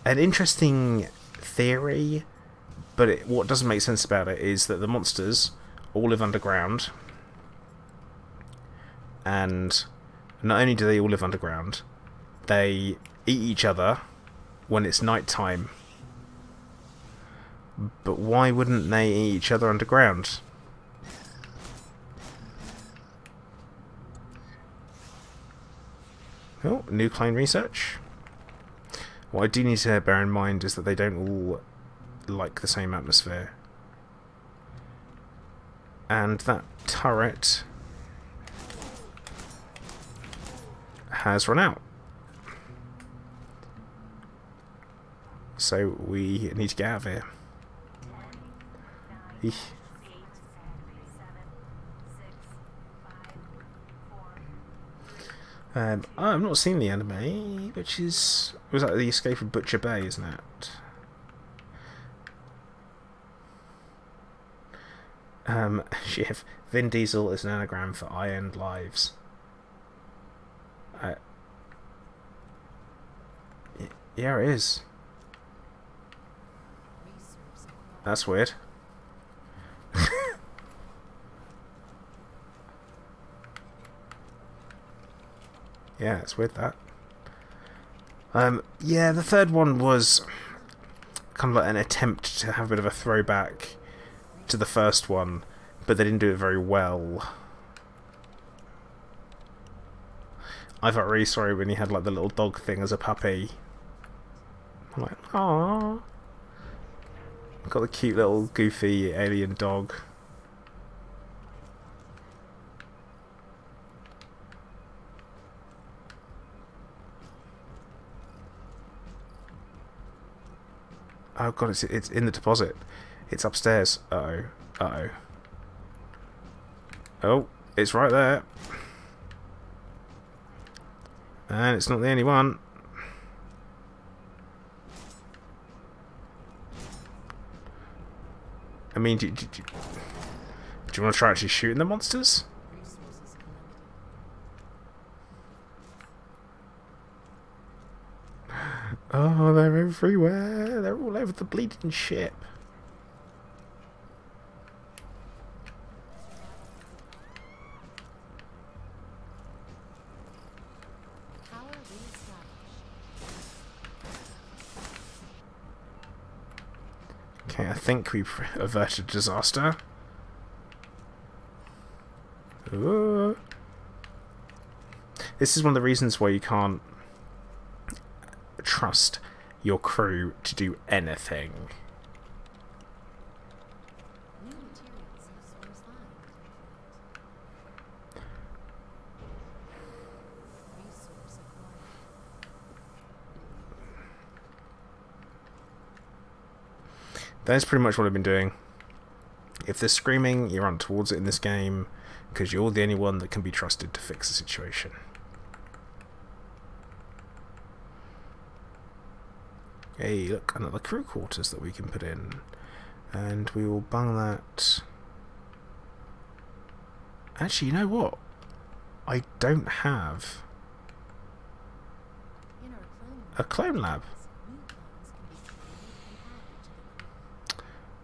An interesting theory, but what doesn't make sense about it is that the monsters all live underground, and not only do they all live underground, they eat each other when it's night time. But why wouldn't they eat each other underground? Oh, new clone research. What I do need to bear in mind is that they don't all like the same atmosphere. And that turret has run out. So we need to get out of here. Eesh. I've not seen the anime, which was like the Escape of Butcher Bay, isn't it? Shiv, Vin Diesel is an anagram for I End Lives. Yeah, it is. That's weird. Yeah, it's weird that. Yeah, the third one was kind of like an attempt to have a bit of a throwback to the first one, but they didn't do it very well. I felt really sorry when he had like the little dog thing as a puppy. I'm like, aww. Got the cute little goofy alien dog. Oh god, it's in the deposit. It's upstairs. Uh-oh. Uh-oh. Oh, it's right there. And it's not the only one. I mean, do you want to try actually shooting the monsters? Oh, they're everywhere. They're all over the bleeding ship. Okay, I think we've averted disaster. Ooh. This is one of the reasons why you can't trust your crew to do anything. That's pretty much what I've been doing. If they're screaming, you run towards it in this game, because you're the only one that can be trusted to fix the situation. Hey, look, another crew quarters that we can put in. And we will bung that. Actually, you know what? I don't have a clone lab.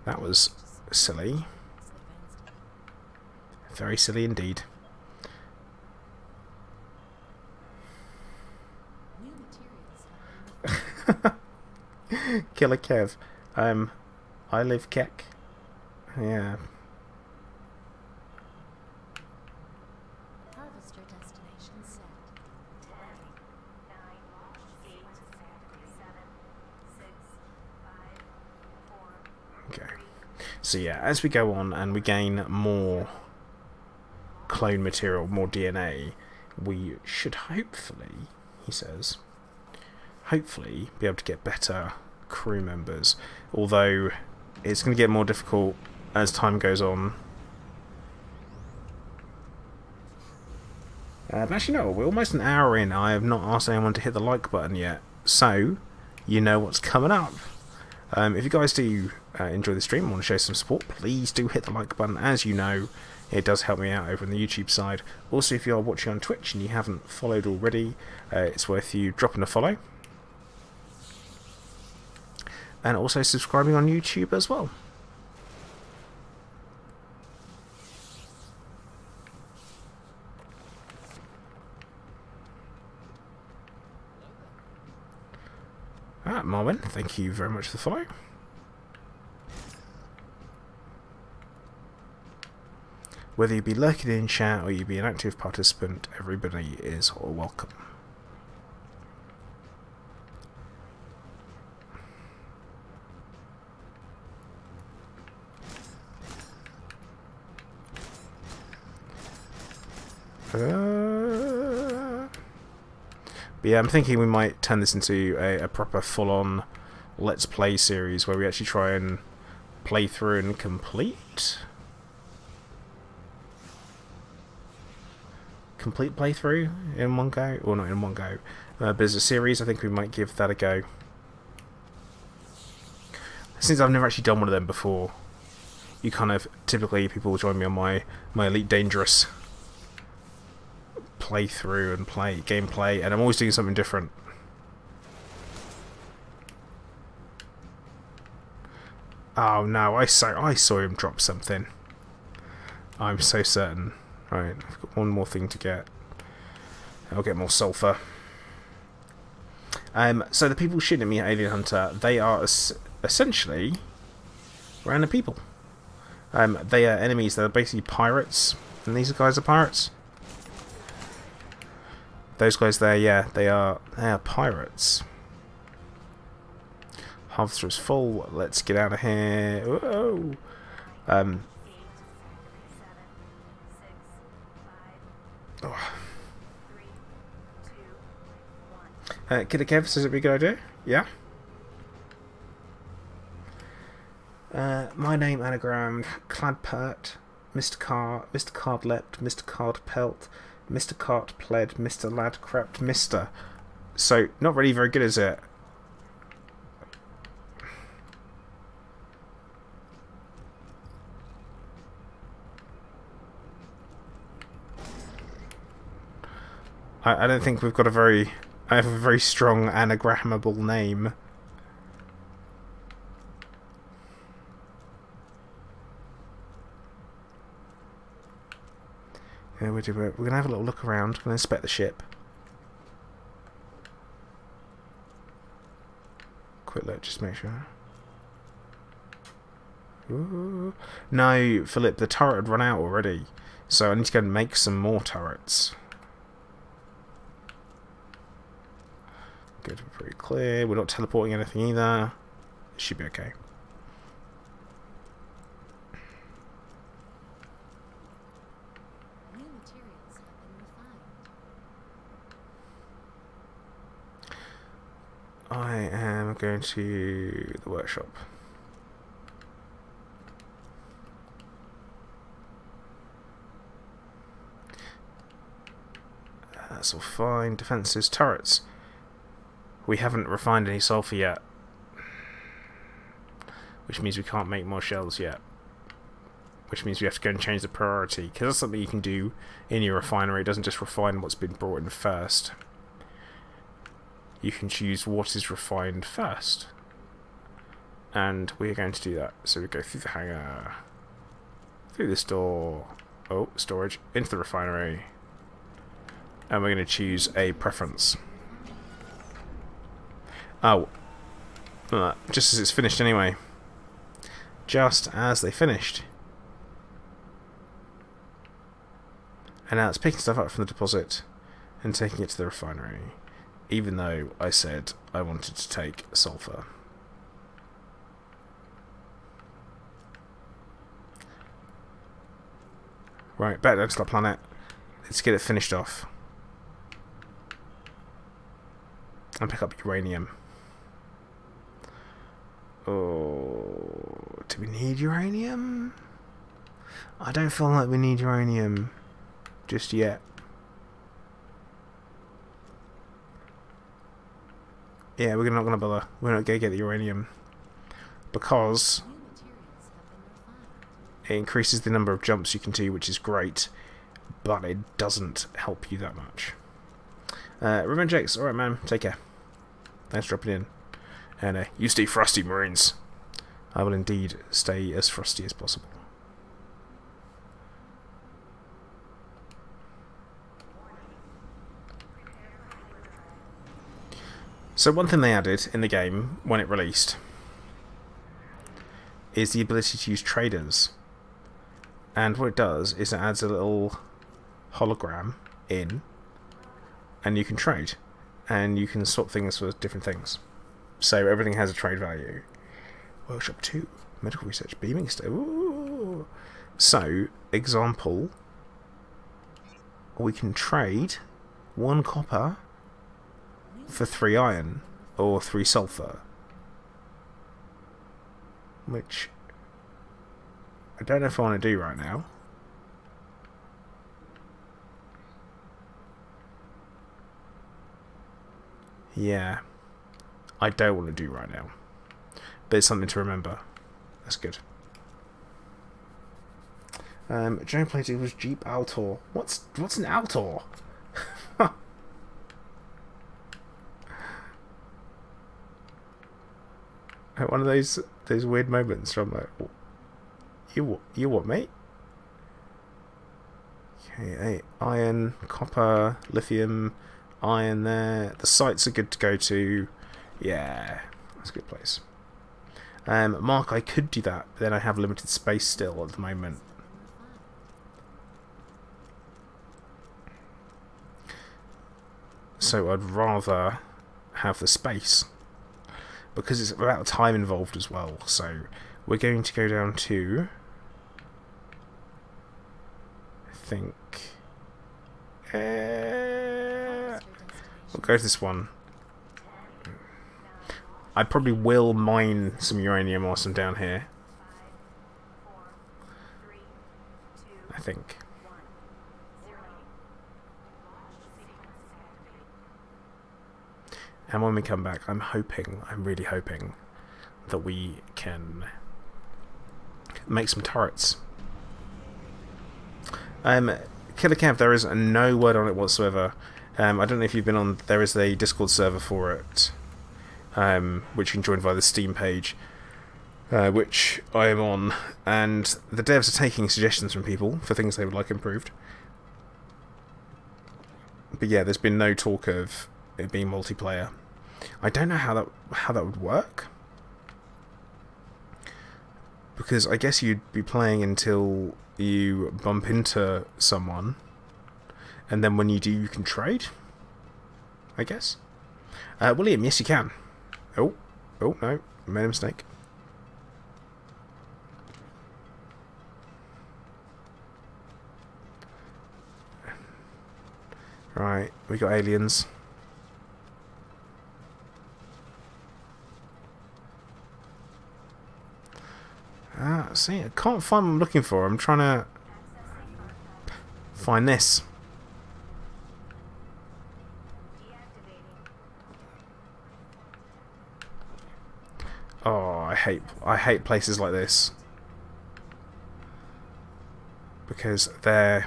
That was silly. Very silly indeed. Killer Kev. I live Keck. Yeah. Harvester destination set. So yeah, as we go on and we gain more clone material, more DNA, we should hopefully, he says, hopefully be able to get better crew members. Although it's going to get more difficult as time goes on. Actually, no, we're almost an hour in. I have not asked anyone to hit the like button yet, so you know what's coming up. If you guys do enjoy the stream and want to show some support, please do hit the like button. As you know, it does help me out over on the YouTube side. Also, if you are watching on Twitch and you haven't followed already, it's worth you dropping a follow. And also subscribing on YouTube as well. Marvin, thank you very much for the follow. Whether you be lurking in chat or you be an active participant, everybody is welcome. But yeah, I'm thinking we might turn this into a proper full-on Let's Play series where we actually try and play through and complete playthrough in one go, or not in one go. But as a series, I think we might give that a go. Since I've never actually done one of them before, you kind of typically people join me on my Elite Dangerous playthrough and gameplay, and I'm always doing something different. Oh no, I saw him drop something. I'm so certain. Right, I've got one more thing to get. I'll get more sulfur. So the people shooting at me at Alien Hunter, they are essentially random people. They are enemies. They're basically pirates, and these guys are pirates. Those guys there, yeah, they are pirates. Harvester is full. Let's get out of here. Whoa. Kidder Kev says it'd be a good idea. Yeah. My name anagrammed, Cladpert, Mr. Card Leapt, Mr. Card Pelt, Mr. Cart Pled, Mr. Lad Crept, Mr. So, not really very good, is it? I don't think we've got I have a very strong anagrammable name. Yeah, we're going to have a little look around. We're going to inspect the ship. Quick look, just make sure. Ooh. No, Philip, the turret had run out already. So I need to go and make some more turrets. Good, pretty clear. We're not teleporting anything either. It should be okay. New materials have been refined. I am going to the workshop. That's all fine. Defences, turrets. We haven't refined any sulfur yet, which means we can't make more shells yet, which means we have to go and change the priority, because that's something you can do in your refinery. It doesn't just refine what's been brought in first. You can choose what is refined first, and we're going to do that. So we go through the hangar, through this door, oh, storage, into the refinery, and we're going to choose a preference. Oh, just as it's finished anyway. Just as they finished. And now it's picking stuff up from the deposit and taking it to the refinery, even though I said I wanted to take sulfur. Right, back down to the planet. Let's get it finished off. And pick up uranium. Oh, do we need uranium? I don't feel like we need uranium just yet. Yeah, we're not going to bother. We're not going to get the uranium. Because New materials have been refined. it increases the number of jumps you can do, which is great. But it doesn't help you that much. Revenge X, alright man, take care. Thanks for dropping in. And you stay frosty, Marines. I will indeed stay as frosty as possible. So one thing they added in the game when it released is the ability to use traders. And what it does is it adds a little hologram in, and you can trade. And you can swap things for different things. So everything has a trade value. Workshop 2. Medical research. Beaming stove. So, example. We can trade 1 copper for 3 iron. Or 3 sulfur. Which I don't know if I want to do right now. Yeah, I don't want to do right now, but it's something to remember. That's good. Joe played it was Jeep Altor. What's an Altor? One of those weird moments where I'm like, you what, mate? Okay, iron, copper, lithium. Iron there. The sites are good to go to. Yeah, that's a good place. Mark, I could do that, but then I have limited space still at the moment. So I'd rather have the space. Because it's about time involved as well. So we're going to go down to... I think... we'll go to this one. I probably will mine some uranium whilst I'm down here. I think. And when we come back, I'm really hoping that we can make some turrets. Killer Camp, there is no word on it whatsoever. I don't know if you've been on, there is a Discord server for it, which you can join via the Steam page, which I am on, and the devs are taking suggestions from people for things they would like improved. But yeah, there's been no talk of it being multiplayer. I don't know how that would work, because I guess you'd be playing until you bump into someone, and then when you do, you can trade, I guess. William, yes you can. Oh no, I made a mistake. Right, we got aliens. See, I can't find what I'm looking for. I'm trying to find this. Oh, I hate places like this, because they're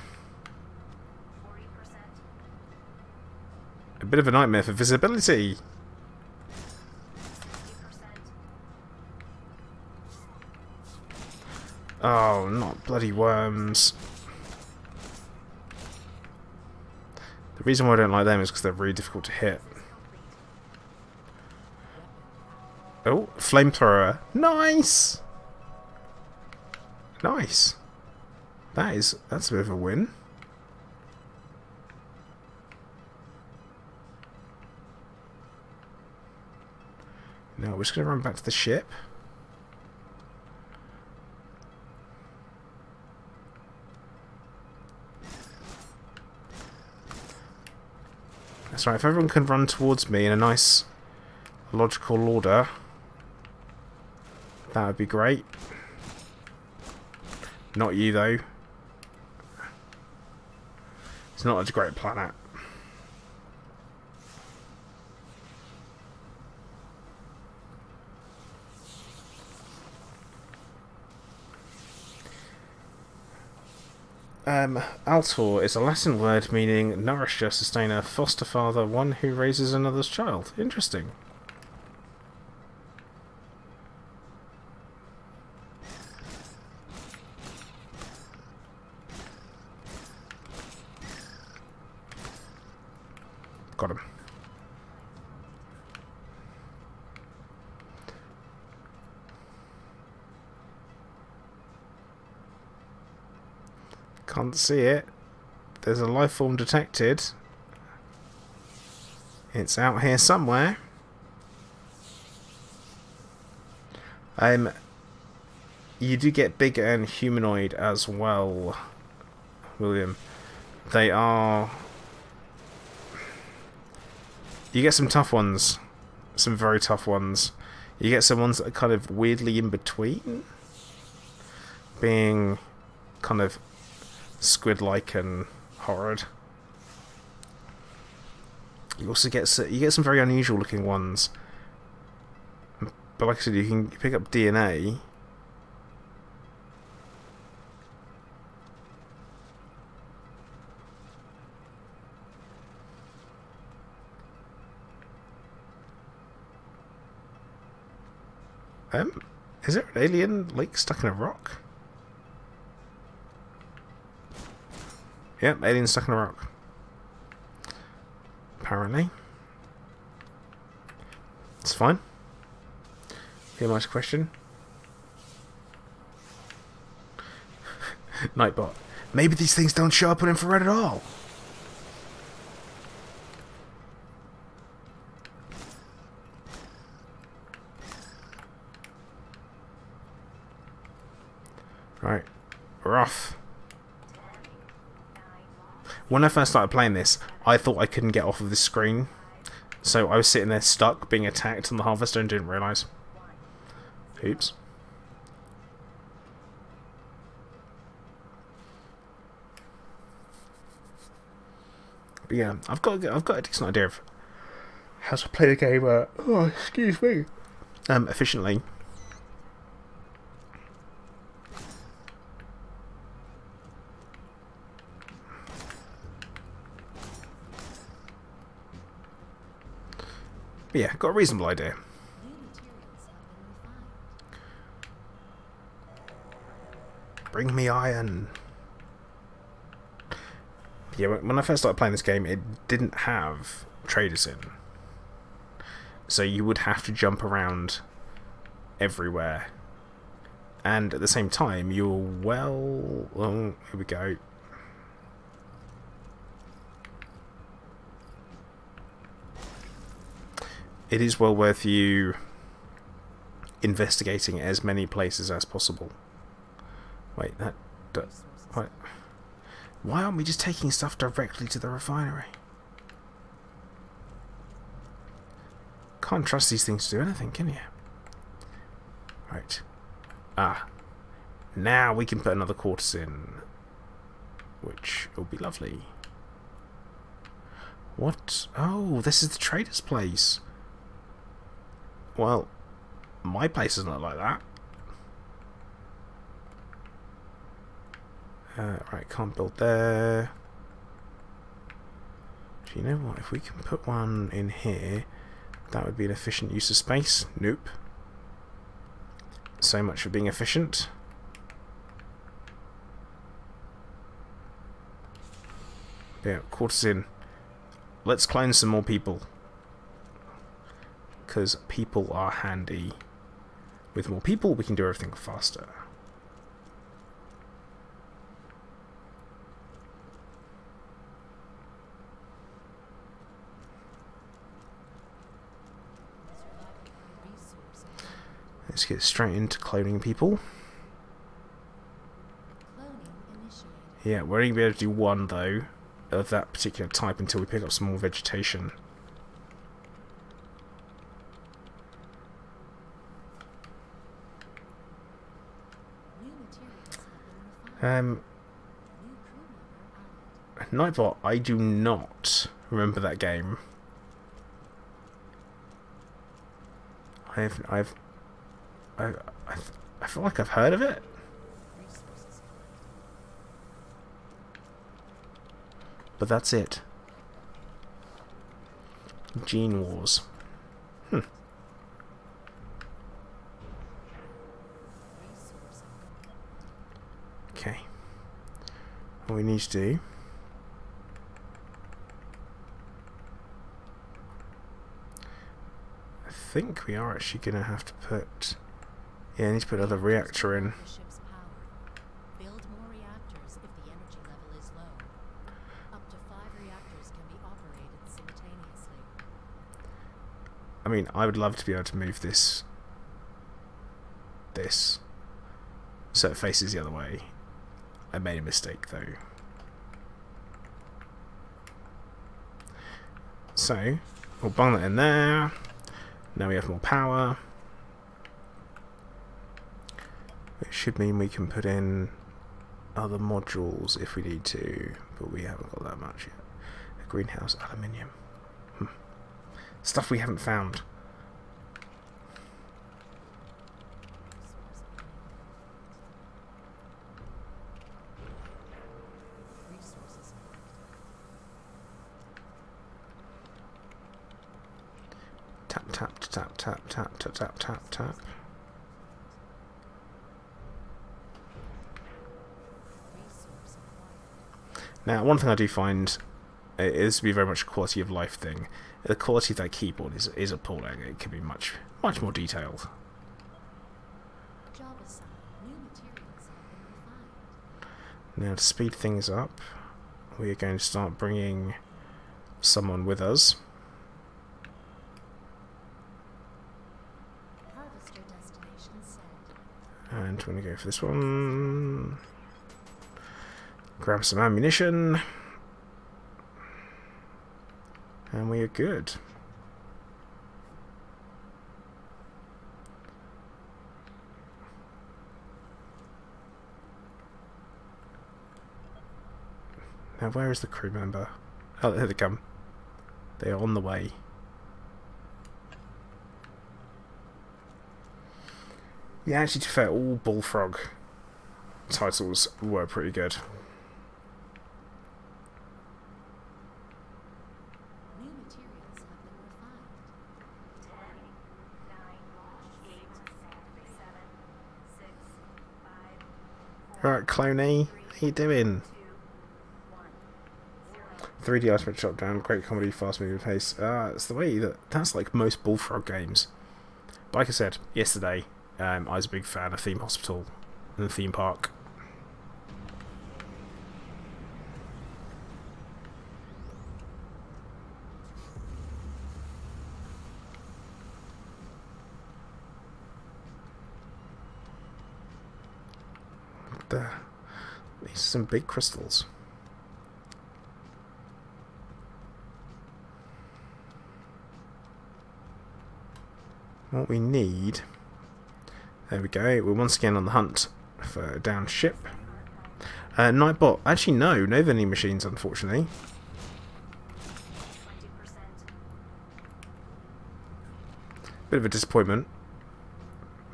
a bit of a nightmare for visibility. Oh, not bloody worms. The reason why I don't like them is because they're really difficult to hit. Oh, flamethrower. Nice! Nice. That's a bit of a win. Now we're just going to run back to the ship. That's right, if everyone can run towards me in a nice logical order, that would be great. Not you, though. It's not a great planet. Altor is a Latin word meaning nourisher, sustainer, foster father, one who raises another's child. Interesting. Got him. Can't see it. There's a life form detected. It's out here somewhere. You do get bigger and humanoid as well, William. They are... You get some tough ones. Some very tough ones. You get some ones that are kind of weirdly in between. Being kind of squid-like and horrid. You also get some very unusual looking ones. But like I said, you can pick up DNA. Is there an alien like stuck in a rock? Yep, alien stuck in a rock. Apparently. It's fine. Here, nice question. Nightbot. Maybe these things don't show up on infrared at all. Right, we're off. When I first started playing this, I thought I couldn't get off of this screen. So I was sitting there stuck, being attacked on the harvester and didn't realise. Oops. But yeah, I've got a decent idea of how to play the game. Oh, excuse me. Efficiently. But yeah, got a reasonable idea. Bring me iron. Yeah, when I first started playing this game, it didn't have traders in. So you would have to jump around everywhere. And at the same time, you're well... Oh, here we go. It is well worth you investigating as many places as possible. Wait, what? Why aren't we just taking stuff directly to the refinery? Can't trust these things to do anything, can you? Right. Ah. Now we can put another quarters in. Which will be lovely. What? Oh, this is the trader's place. Well, my place is not like that. Right, can't build there. Do you know what? If we can put one in here, that would be an efficient use of space. Nope. So much for being efficient. Yeah, quarters in. Let's clone some more people. Because people are handy. With more people, we can do everything faster. Let's get straight into cloning people. Cloning initiated. Yeah, we're only going to be able to do one though. of that particular type until we pick up some more vegetation. New materials have been refined. New crew member added. Nightbot, I do not remember that game. I feel like I've heard of it. Resources But that's it. Gene Wars. resource Okay. What we need to do... I think we are actually going to have to put... Yeah, I need to put another reactor in. the ship's power. Build more reactors if the energy level is low. Up to 5 reactors can be operated simultaneously. I mean, I would love to be able to move this so it faces the other way. I made a mistake though. So we'll bung that in there. Now we have more power. It should mean we can put in other modules if we need to, but we haven't got that much yet. A greenhouse aluminium. Stuff we haven't found. Resources Tap tap tap tap tap tap tap tap tap. resource acquired. Now, one thing I do find is to be very much a quality of life thing. The quality of that keyboard is appalling. It can be much more detailed. Job assigned. New materials have been refined. Now, to speed things up, we are going to start bringing someone with us. Harvester destination set. And we're going to go for this one. Grab some ammunition. And we are good. Now, where is the crew member? Oh, here they come. They are on the way. Yeah, actually, to be fair, all Bullfrog titles were pretty good. New materials have been refined. 10, 9, 8, 7, 6, 5, Alright, Cloney, how you doing? 2, 1, 0. 3D isometric shot down, great comedy, fast moving pace. It's the way that's like most Bullfrog games. But like I said yesterday, I was a big fan of Theme Hospital and the theme park. These are some big crystals. What we need... There we go. We're once again on the hunt for a downed ship. Nightbot. Actually, no vending machines, unfortunately. 20%. Bit of a disappointment.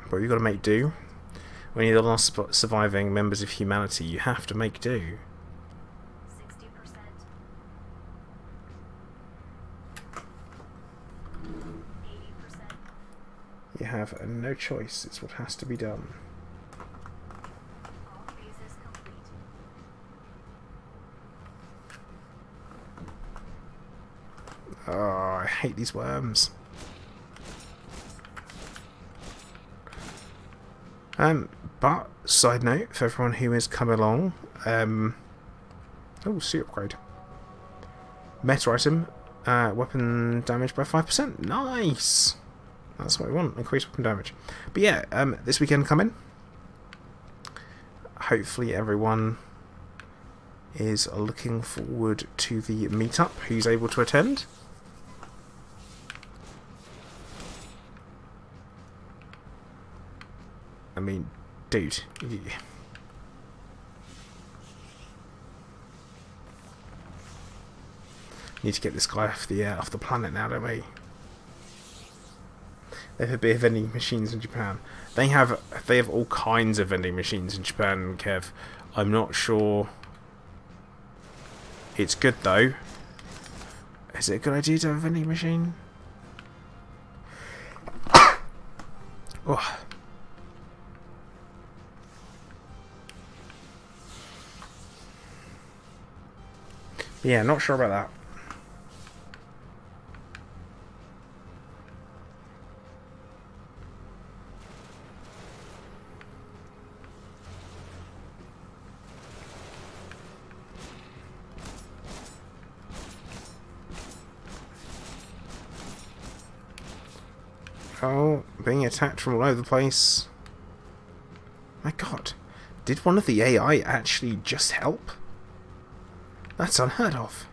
But you've got to make do. When you're the last surviving members of humanity, you have to make do. 60%. 80%. You have no choice. It's what has to be done. All phases complete. Oh, I hate these worms. But, side note, for everyone who is coming along, oh, suit upgrade. Meta item, weapon damage by 5%. Nice! That's what we want, increased weapon damage. But yeah, this weekend coming. Hopefully everyone is looking forward to the meetup. Who's able to attend? I mean, dude. Need to get this guy off the planet now, don't we? They have a bit of vending machines in Japan. They have all kinds of vending machines in Japan, Kev. I'm not sure. It's good though. Is it a good idea to have a vending machine? Oh. Yeah, not sure about that. Oh, being attacked from all over the place. My god. Did one of the AI actually just help? That's unheard of.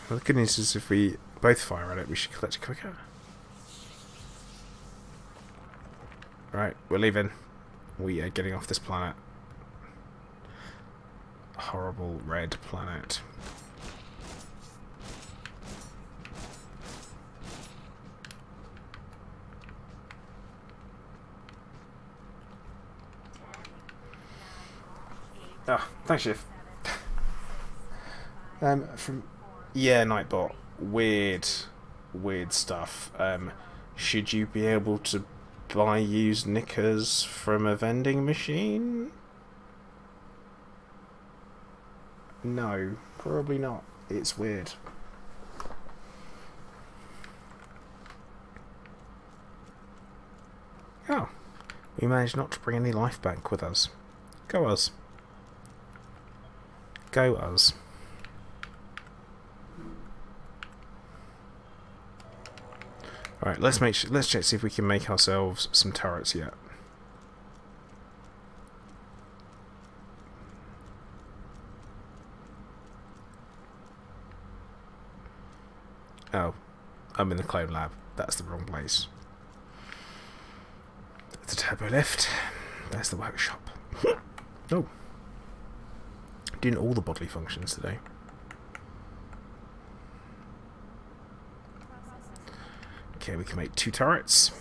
Well, the good news is if we both fire at it, we should collect it quicker. Right, we're leaving. We are getting off this planet. Horrible red planet. Oh, thanks, Shiv. Nightbot. Weird stuff. Should you be able to buy used knickers from a vending machine? No, probably not. It's weird. Oh, we managed not to bring any life back with us. Go us. Go us. Alright, let's check see if we can make ourselves some turrets yet. Oh, I'm in the clone lab. That's the wrong place. That's the turbo lift. That's the workshop. Oh. Doing all the bodily functions today. Okay, we can make 2 turrets.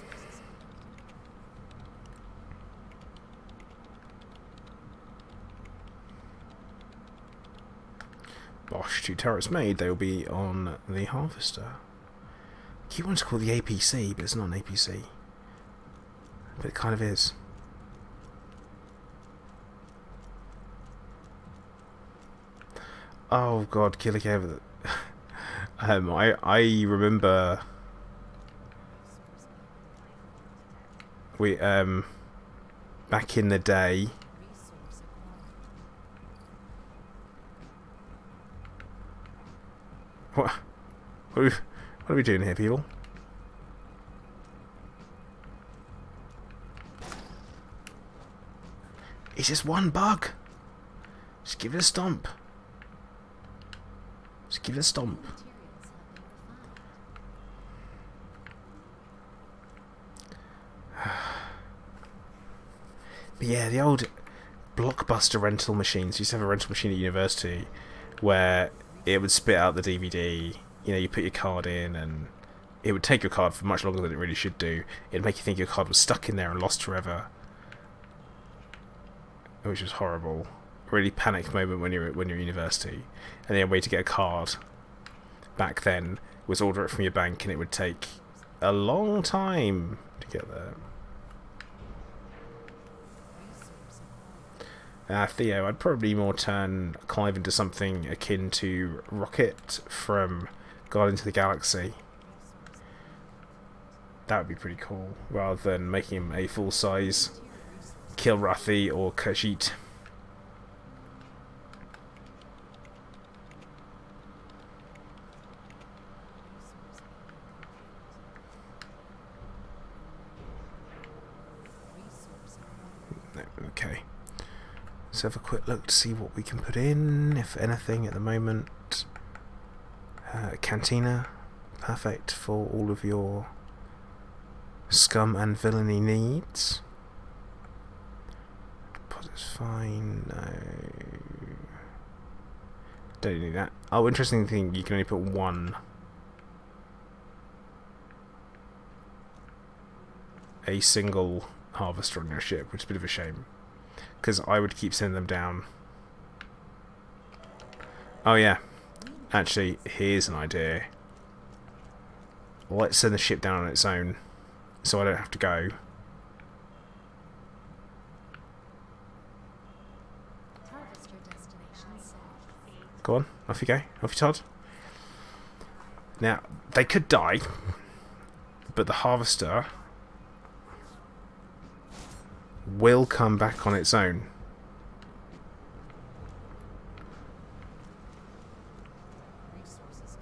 Bosh, 2 turrets made. They will be on the harvester. I keep wanting to call it the APC, but it's not an APC. But it kind of is. Oh god, Killer Cave. I remember we back in the day. What are we doing here, people? It's just one bug. Just give it a stomp. Just give it a stomp. But yeah, the old Blockbuster rental machines. Used to have a rental machine at university where it would spit out the DVD. You know, you put your card in and it would take your card for much longer than it really should do. It'd make you think your card was stuck in there and lost forever. Which was horrible. Really panic moment when you're at university. And the only way to get a card back then was order it from your bank, and it would take a long time to get there. Theo, I'd probably more turn Clive into something akin to Rocket from Guardians of the Galaxy. That would be pretty cool, rather than making him a full-size Kilrathi or Khajiit. Okay. Let's have a quick look to see what we can put in, if anything, at the moment. Cantina. Perfect for all of your scum and villainy needs. Deposit's fine. No. Don't need that. Oh, interesting thing, you can only put one. A single harvester on your ship, which is a bit of a shame. Because I would keep sending them down. Oh yeah. Actually, here's an idea. Let's send the ship down on its own, so I don't have to go. Harvester destination set. Go on, off you go. Off you Todd. Now, they could die, but the harvester will come back on its own. Resources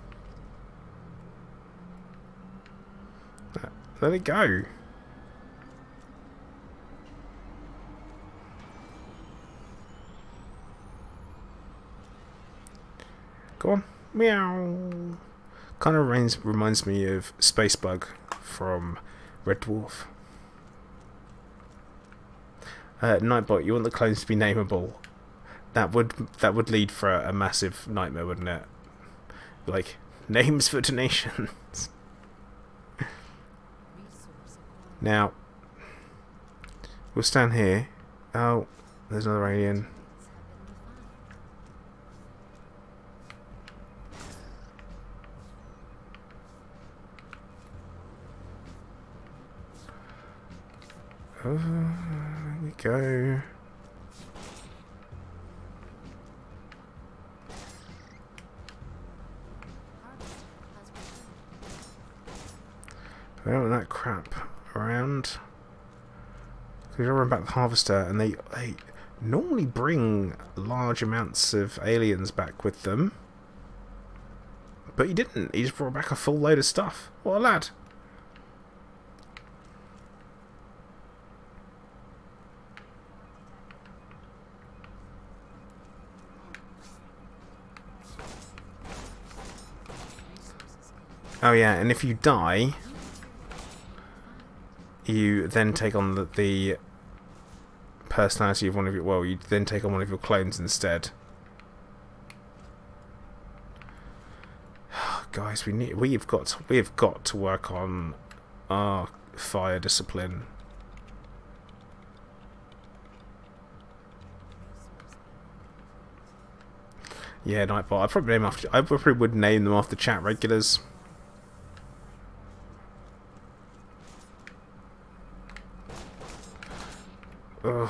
collected. Let it go. Go on. Meow. Kind of reminds me of Space Bug from Red Dwarf. Nightbot, you want the clones to be nameable. That would lead for a massive nightmare, wouldn't it? Like, names for donations. Resource acquired. Now, we'll stand here. Oh, there's another alien. Have been refined. Oh, there we go. Harvester has returned. I don't want that crap around. Because you run back the harvester, and they normally bring large amounts of aliens back with them. But he didn't. He just brought back a full load of stuff. What a lad. Resources collected. Oh yeah, and if you die, you then take on the personality of one of your... Well, you then take on one of your clones instead. Guys, we've got to work on our fire discipline. Yeah, Nightbot. I probably would name them after chat regulars. Ugh,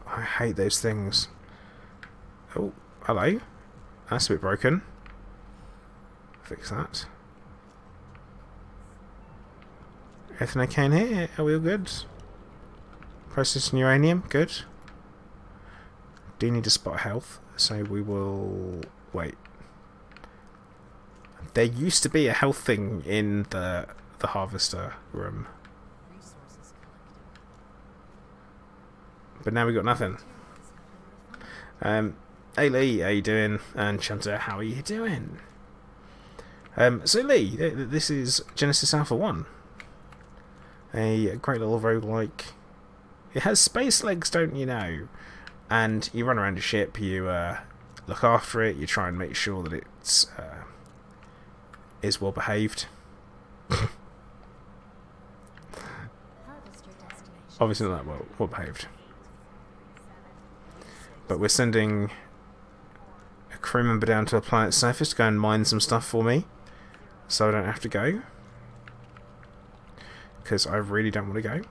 I hate those things. Oh, hello. That's a bit broken. Fix that. Everything okay in here? Are we all good? Processing uranium? Good. Do need to spot health, so we will... Wait. There used to be a health thing in the harvester room. Resources collected. But now we've got nothing. Materials have been refined. Hey Lee, how you doing? And Chunter, how are you doing? So Lee, this is Genesis Alpha 1. A great little roguelike. It has space legs, don't you know? And you run around your ship, you look after it, you try and make sure that it's is well behaved. Harvester destination. Obviously not that well behaved. But we're sending a crew member down to the planet's surface to go and mine some stuff for me, so I don't have to go. Because I really don't want to go.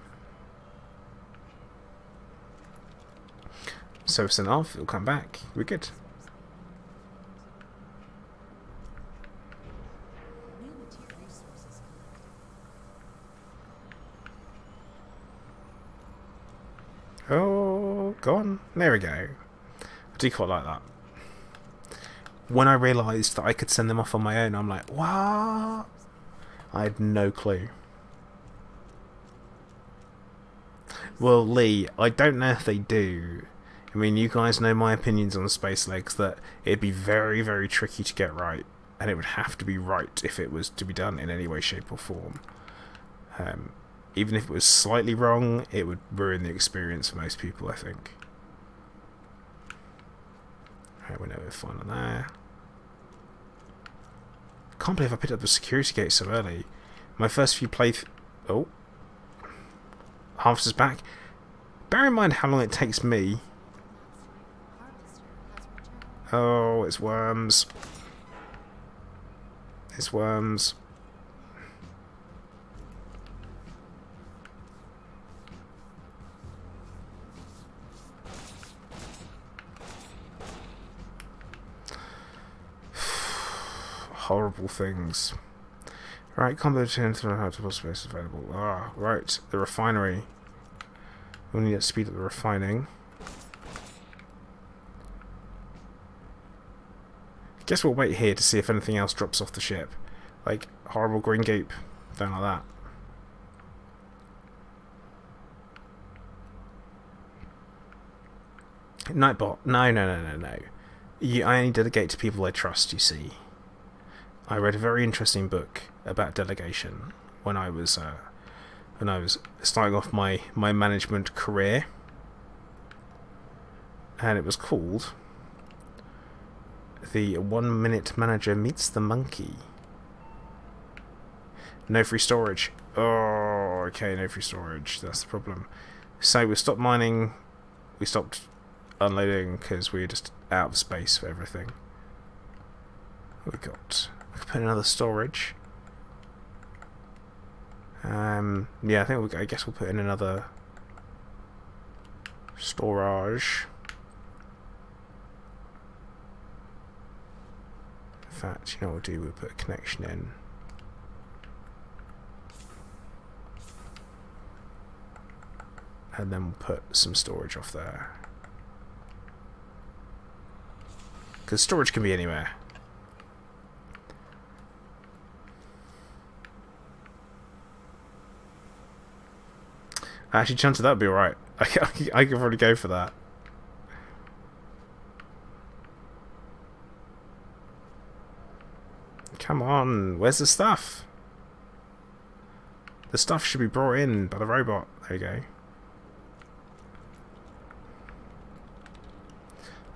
So send off, it'll come back, we're good. New material resources collected. Oh, go on. There we go. I do quite like that. When I realised that I could send them off on my own, I'm like, what? I had no clue. Well, Lee, I don't know if they do. I mean, you guys know my opinions on space legs, that it'd be very, very tricky to get right. And it would have to be right if it was to be done in any way, shape or form. Even if it was slightly wrong, it would ruin the experience for most people, I think. Alright, we know we're fine on there. Can't believe I picked up the security gate so early. My first few oh. Harvester's back. Bear in mind how long it takes me. Harvester has returned. Oh, it's worms. It's worms. Horrible things. Right, combo turn to multiple space available. Ah, right, the refinery. We'll need to speed up the refining. Guess we'll wait here to see if anything else drops off the ship. Like, horrible green goop. Don't like that. Nightbot. No. I only delegate to people I trust, you see. I read a very interesting book about delegation when I was starting off my management career, and it was called The 1 Minute Manager Meets the Monkey. No free storage. Oh, okay, no free storage. That's the problem. So we stopped mining, we stopped unloading because we were just out of space for everything. What we got? I could put in another storage. Yeah, I guess we'll put in another storage. In fact, you know what we'll do? We'll put a connection in. And then we'll put some storage off there. Because storage can be anywhere. Actually, chance of that would be alright. I could probably go for that. Come on, where's the stuff? The stuff should be brought in by the robot. There you go.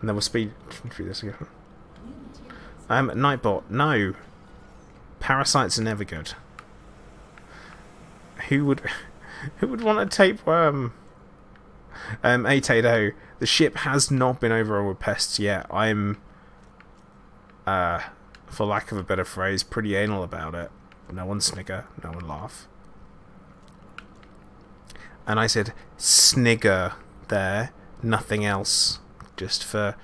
And then we'll speed through this again. Nightbot, no. Parasites are never good. Who would want a tapeworm? 880. The ship has not been overrun with pests yet. I'm, for lack of a better phrase, pretty anal about it. No one snigger, no one laugh. And I said snigger there, nothing else. Just for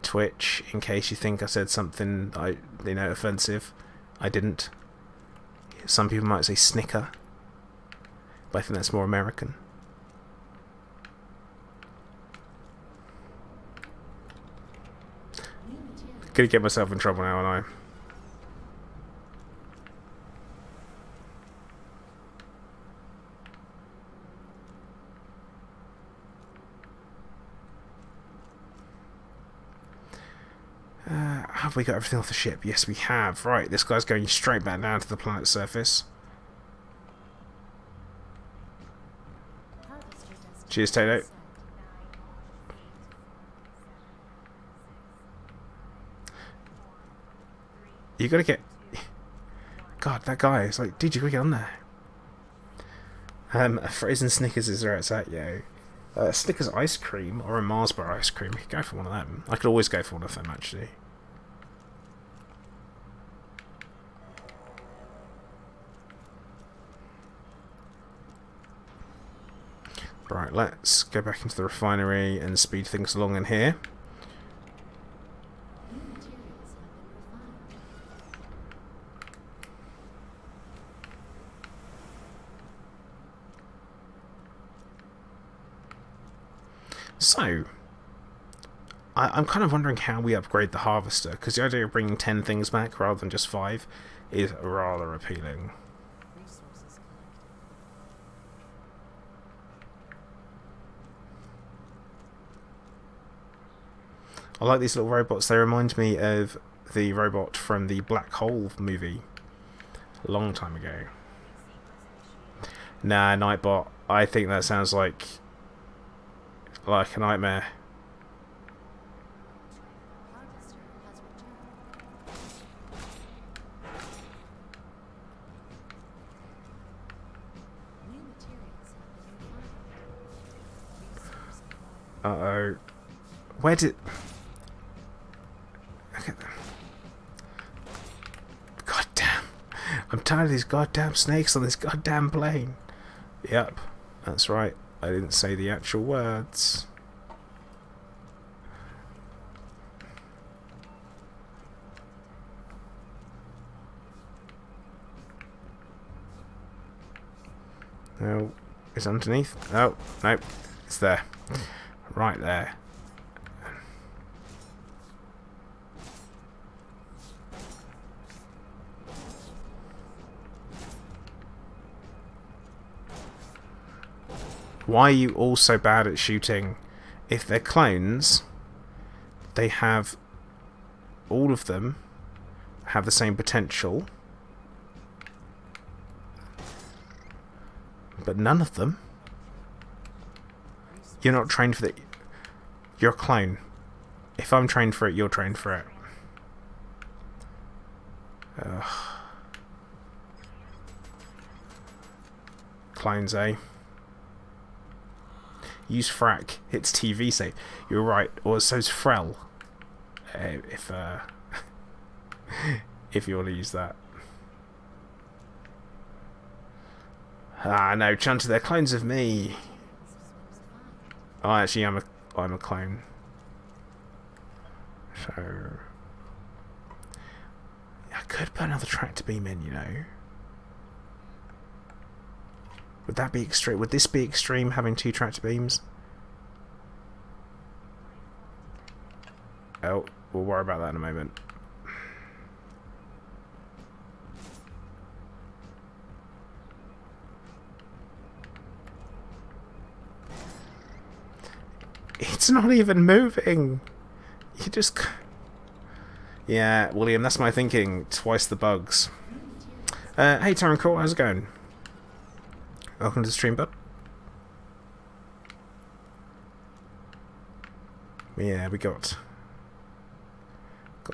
Twitch, in case you think I said something offensive. I didn't. Some people might say snicker, but I think that's more American. Gonna get myself in trouble now, aren't I? Have we got everything off the ship? Yes, we have. Right, this guy's going straight back down to the planet's surface. Cheers, Tato. You gotta get... God, that guy is like, dude, you gotta get on there. A frozen Snickers is where it's at, yo. Snickers ice cream or a Mars bar ice cream. You could go for one of them. I could always go for one of them, actually. Right, let's go back into the refinery and speed things along in here. So, I'm kind of wondering how we upgrade the harvester, because the idea of bringing 10 things back rather than just 5 is rather appealing. Resources I like these little robots. They remind me of the robot from the Black Hole movie a long time ago. Nah, Nightbot. I think that sounds like a nightmare. Harvester has returned. New materials have been refined. Resource acquired. Uh-oh. Where did... Okay. God damn. I'm tired of these goddamn snakes on this goddamn plane. Yep, that's right. I didn't say the actual words. No, it's underneath. Oh, no, it's there. Right there. Why are you all so bad at shooting? If they're clones, they have... all of them have the same potential. But none of them. You're not trained for the... You're a clone. If I'm trained for it, you're trained for it. Ugh. Clones, eh? Use frack. Hits TV save. You're right. Or so's Frel. If you want to use that. Ah, no, Chunter, they're clones of me. Oh, actually, I'm a clone. So I could put another tractor beam in, you know. Would that be extreme? Would this be extreme, having 2 tractor beams? Oh, we'll worry about that in a moment. It's not even moving. You just... Yeah, William, that's my thinking. Twice the bugs. Hey, Taran Court, how's it going? Welcome to the stream, bud. Yeah, we got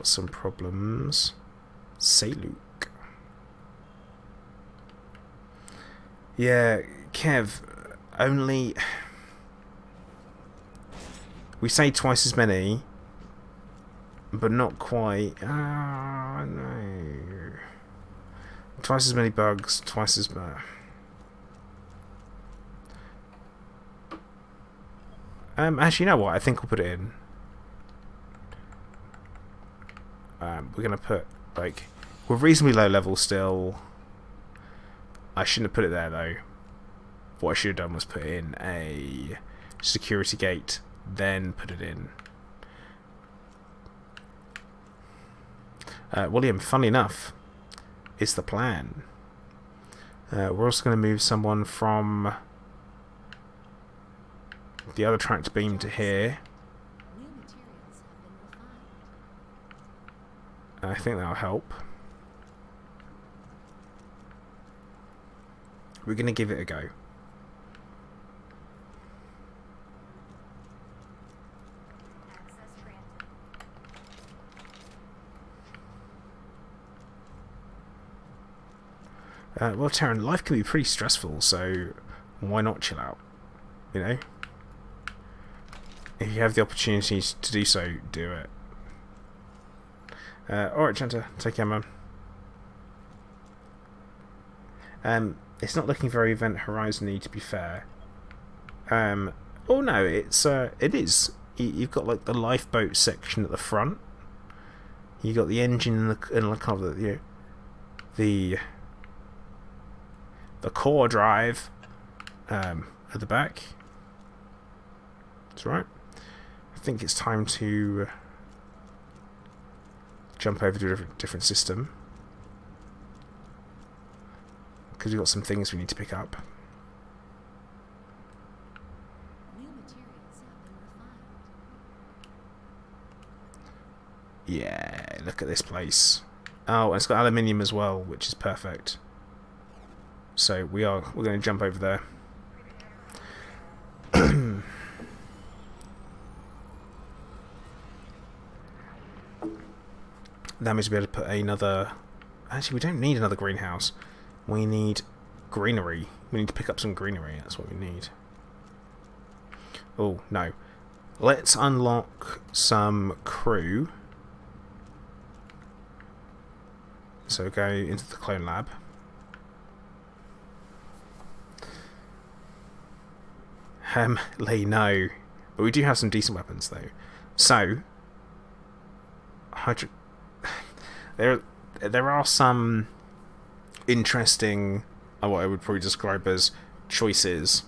some problems. Say, Luke. Yeah, Kev, only... We say twice as many, but not quite. Ah, no. Twice as many bugs, twice as much. Actually, you know what? I think we'll put it in. We're gonna put, like, we're reasonably low level still. I shouldn't have put it there though. What I should have done was put in a security gate, then put it in. William, funny enough, is the plan. We're also going to move someone from the other tractor beam to here. New materials have been refined. I think that'll help. We're going to give it a go. Access granted. Well, Taran, life can be pretty stressful, so why not chill out? You know? If you have the opportunity to do so, do it. Alright, Chanta, take care, man. It's not looking very Event Horizon-y, to be fair. Oh no, it is. You've got like the lifeboat section at the front. You got the engine and the kind of the core drive at the back. That's right. I think it's time to jump over to a different system, because we've got some things we need to pick up. New materials have been refined. Yeah, look at this place. Oh, and it's got aluminium as well, which is perfect. So we're going to jump over there. That means we'll be able to put another... Actually, we don't need another greenhouse. We need greenery. We need to pick up some greenery. That's what we need. Oh, no. Let's unlock some crew. So go into the clone lab. Lee, no. But we do have some decent weapons, though. So... There are some interesting, what I would probably describe as choices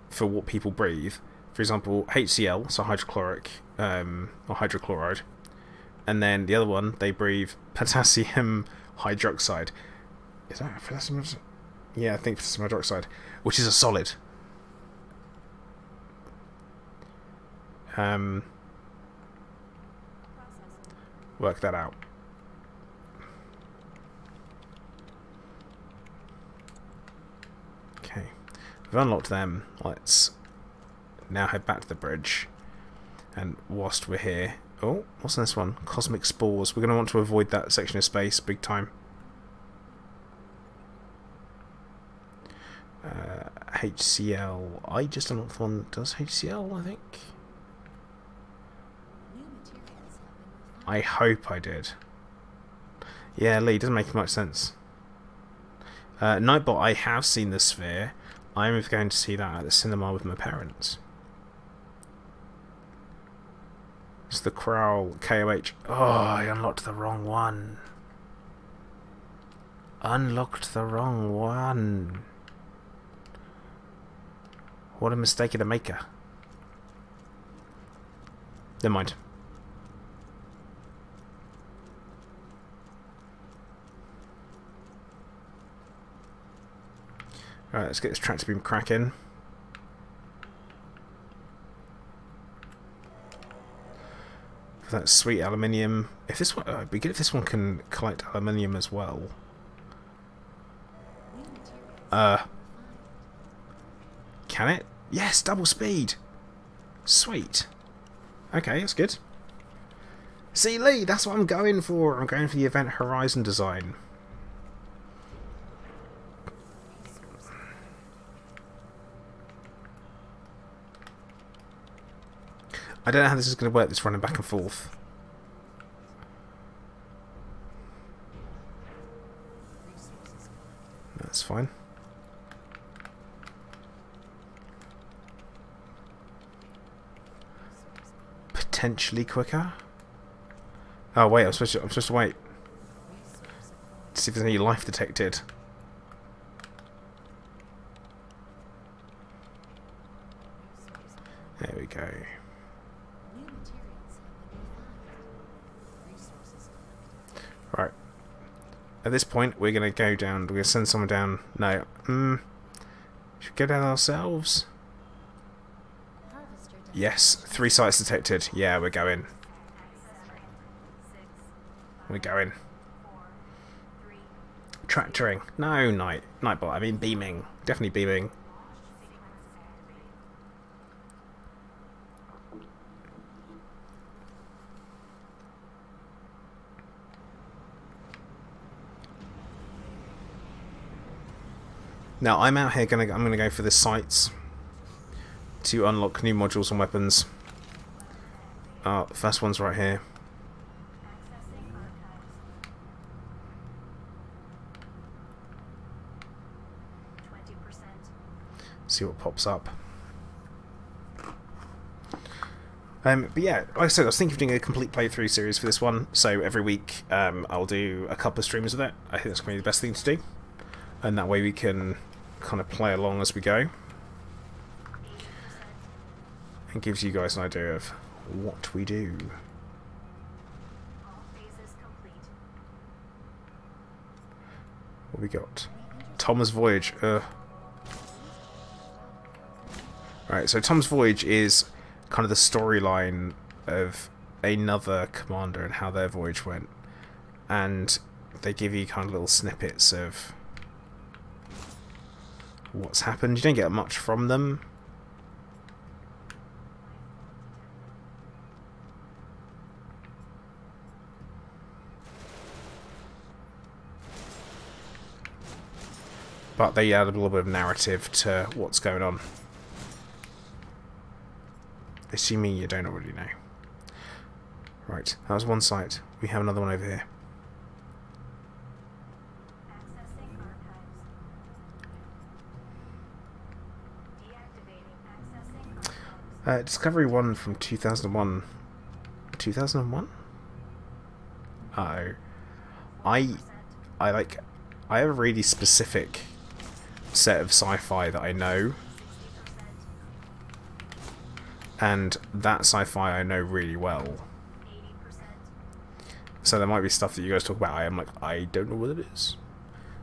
for what people breathe. For example, HCl, so hydrochloric or hydrochloride, and then the other one they breathe potassium hydroxide. Is that potassium? Yeah, I think potassium hydroxide, which is a solid. Work that out. Okay, we've unlocked them. Let's now head back to the bridge. And whilst we're here... Oh, what's in this one? Cosmic spores. We're going to want to avoid that section of space big time. HCl. I just unlocked the one that does HCl, I think. I hope I did. Yeah, Lee, doesn't make much sense. Nightbot, I have seen the sphere. I'm going to see that at the cinema with my parents. It's the Crowl KOH. Oh, I unlocked the wrong one. Unlocked the wrong one. What a mistake of the maker. Never mind. Alright, let's get this tractor beam cracking. For that sweet aluminium. If this one, it'd be good if this one can collect aluminium as well. Can it? Yes, double speed. Sweet. Okay, that's good. See, Lee, that's what I'm going for. I'm going for the Event Horizon design. I don't know how this is going to work, this running back and forth. That's fine. Potentially quicker. Oh wait, I'm supposed to wait to see if there's any life detected. There we go. Right. At this point, we're going to go down. We're going to send someone down. No. Should we go down ourselves? Yes. 3 sites detected. Yeah, we're going. We're going. Tractoring. No, Nightbot. I mean beaming. Definitely beaming. Now I'm out here I'm gonna go for the sites to unlock new modules and weapons. The first one's right here. See what pops up. But yeah, like I said, I was thinking of doing a complete playthrough series for this one. So every week I'll do a couple of streams of it. I think that's going to be the best thing to do. And that way we can kind of play along as we go. And gives you guys an idea of what we do. What we got? Tom's Voyage. Right, so Tom's Voyage is kind of the storyline of another commander and how their voyage went, and they give you kind of little snippets of what's happened. You don't get much from them. But they add a little bit of narrative to what's going on. Assuming you don't already know. Right, that was one site. We have another one over here. Accessing archives. Deactivating accessing archives. Discovery 1 from 2001. 2001? Uh-oh. I have a really specific set of sci-fi that I know, and that sci-fi I know really well. 80%. So there might be stuff that you guys talk about. I'm like, I don't know what it is.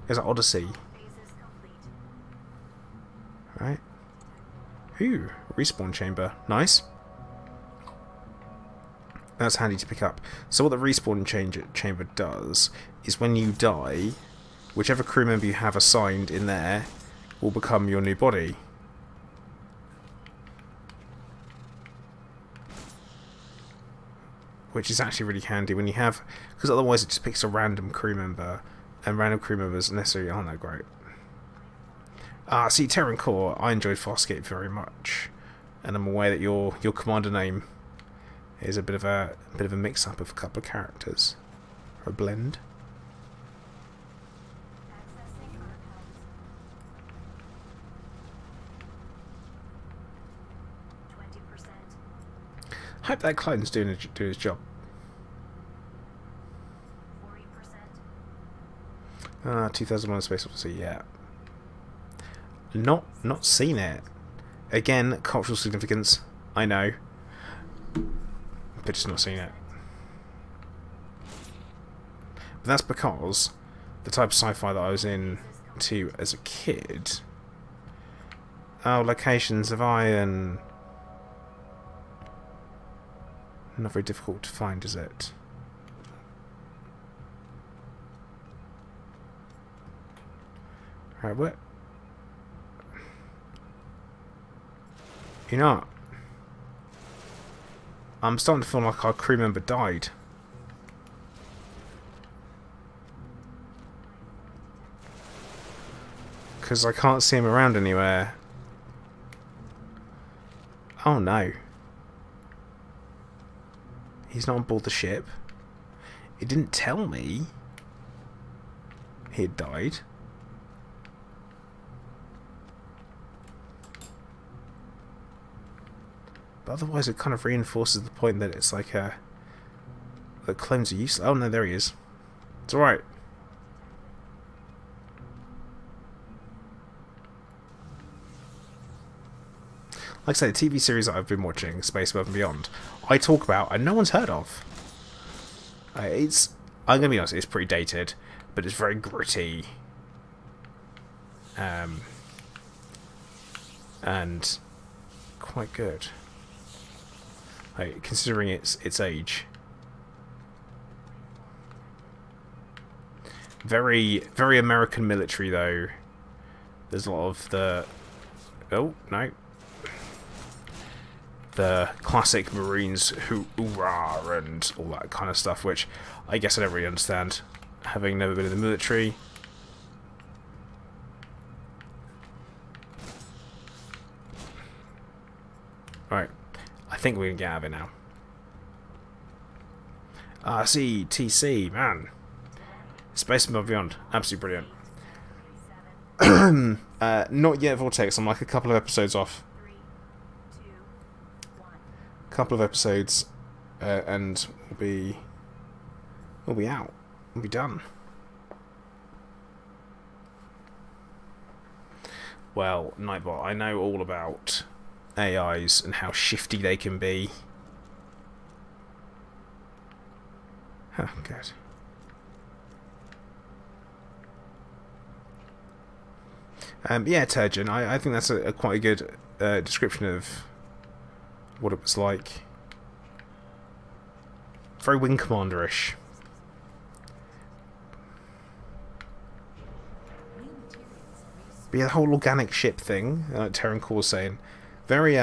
There's an Odyssey, Phases complete. right? Ooh, respawn chamber, nice. That's handy to pick up. So what the respawn chamber does is when you die, whichever crew member you have assigned in there will become your new body. Which is actually really handy when you have, because otherwise it just picks a random crew member, and random crew members necessarily aren't that great. See, Terran Core, I enjoyed Farscape very much, and I'm aware that your commander name is a bit of a mix-up of a couple of characters, or a blend. Accessing archives. 20%. Hope that Clone's doing his job. 40%. 2001: Space Odyssey, yeah. Not seen it. Again, cultural significance, I know, but just not seen it. But that's because the type of sci-fi that I was into as a kid. Oh, Locations of Iron. Not very difficult to find, is it? Right, what? You know, I'm starting to feel like our crew member died. Because I can't see him around anywhere. Oh no. He's not on board the ship. It didn't tell me he had died. But otherwise it kind of reinforces the point that it's like that clones are useless. Oh no, there he is. It's alright. Like I say, the TV series that I've been watching, Space Above and Beyond, I talk about and no one's heard of. I'm going to be honest, it's pretty dated, but it's very gritty. And quite good. Considering its age. Very, very American military though. There's a lot of the... Oh, no. The classic Marines who hoorah and all that kind of stuff, which I guess I don't really understand, having never been in the military. Right, I think we can get out of it now. See, TC, man. Space Above and Beyond, absolutely brilliant. Not yet Vortex, I'm like a couple of episodes off. Couple of episodes, and we'll be out. We'll be done. Well, Nightbot, I know all about AIs and how shifty they can be. Huh, good. Yeah, Turgeon, I think that's a quite a good description of what it was like. very Wing Commander-ish. New materials and resources. But yeah, the whole organic ship thing, Terran Core was saying, very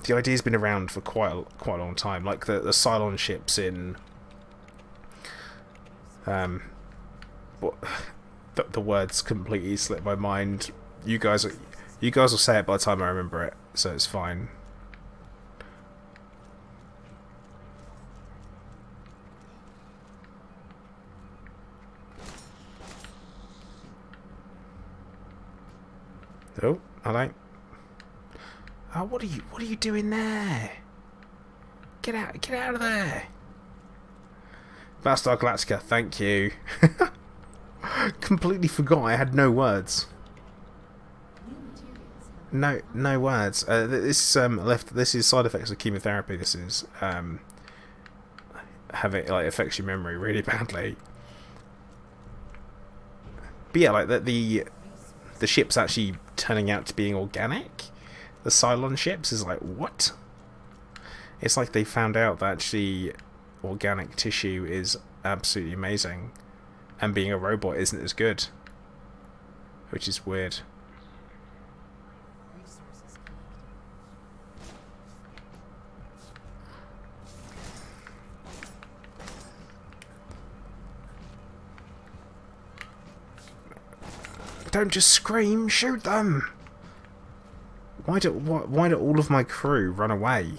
the idea's been around for quite a long time. Like the Cylon ships in what the words completely slipped my mind. You guys will say it by the time I remember it, so it's fine. Oh, hello. Oh, what are you doing there? Get out of there. Battlestar Galactica, thank you. Completely forgot I had no words. New materials have No words. This is side effects of chemotherapy. This is having like affects your memory really badly. But yeah, like the ship's actually turning out to being organic. The Cylon ships is like, what? It's like they found out that actually organic tissue is absolutely amazing, and being a robot isn't as good, which is weird. resources collected. Don't just scream, shoot them! Why do all of my crew run away?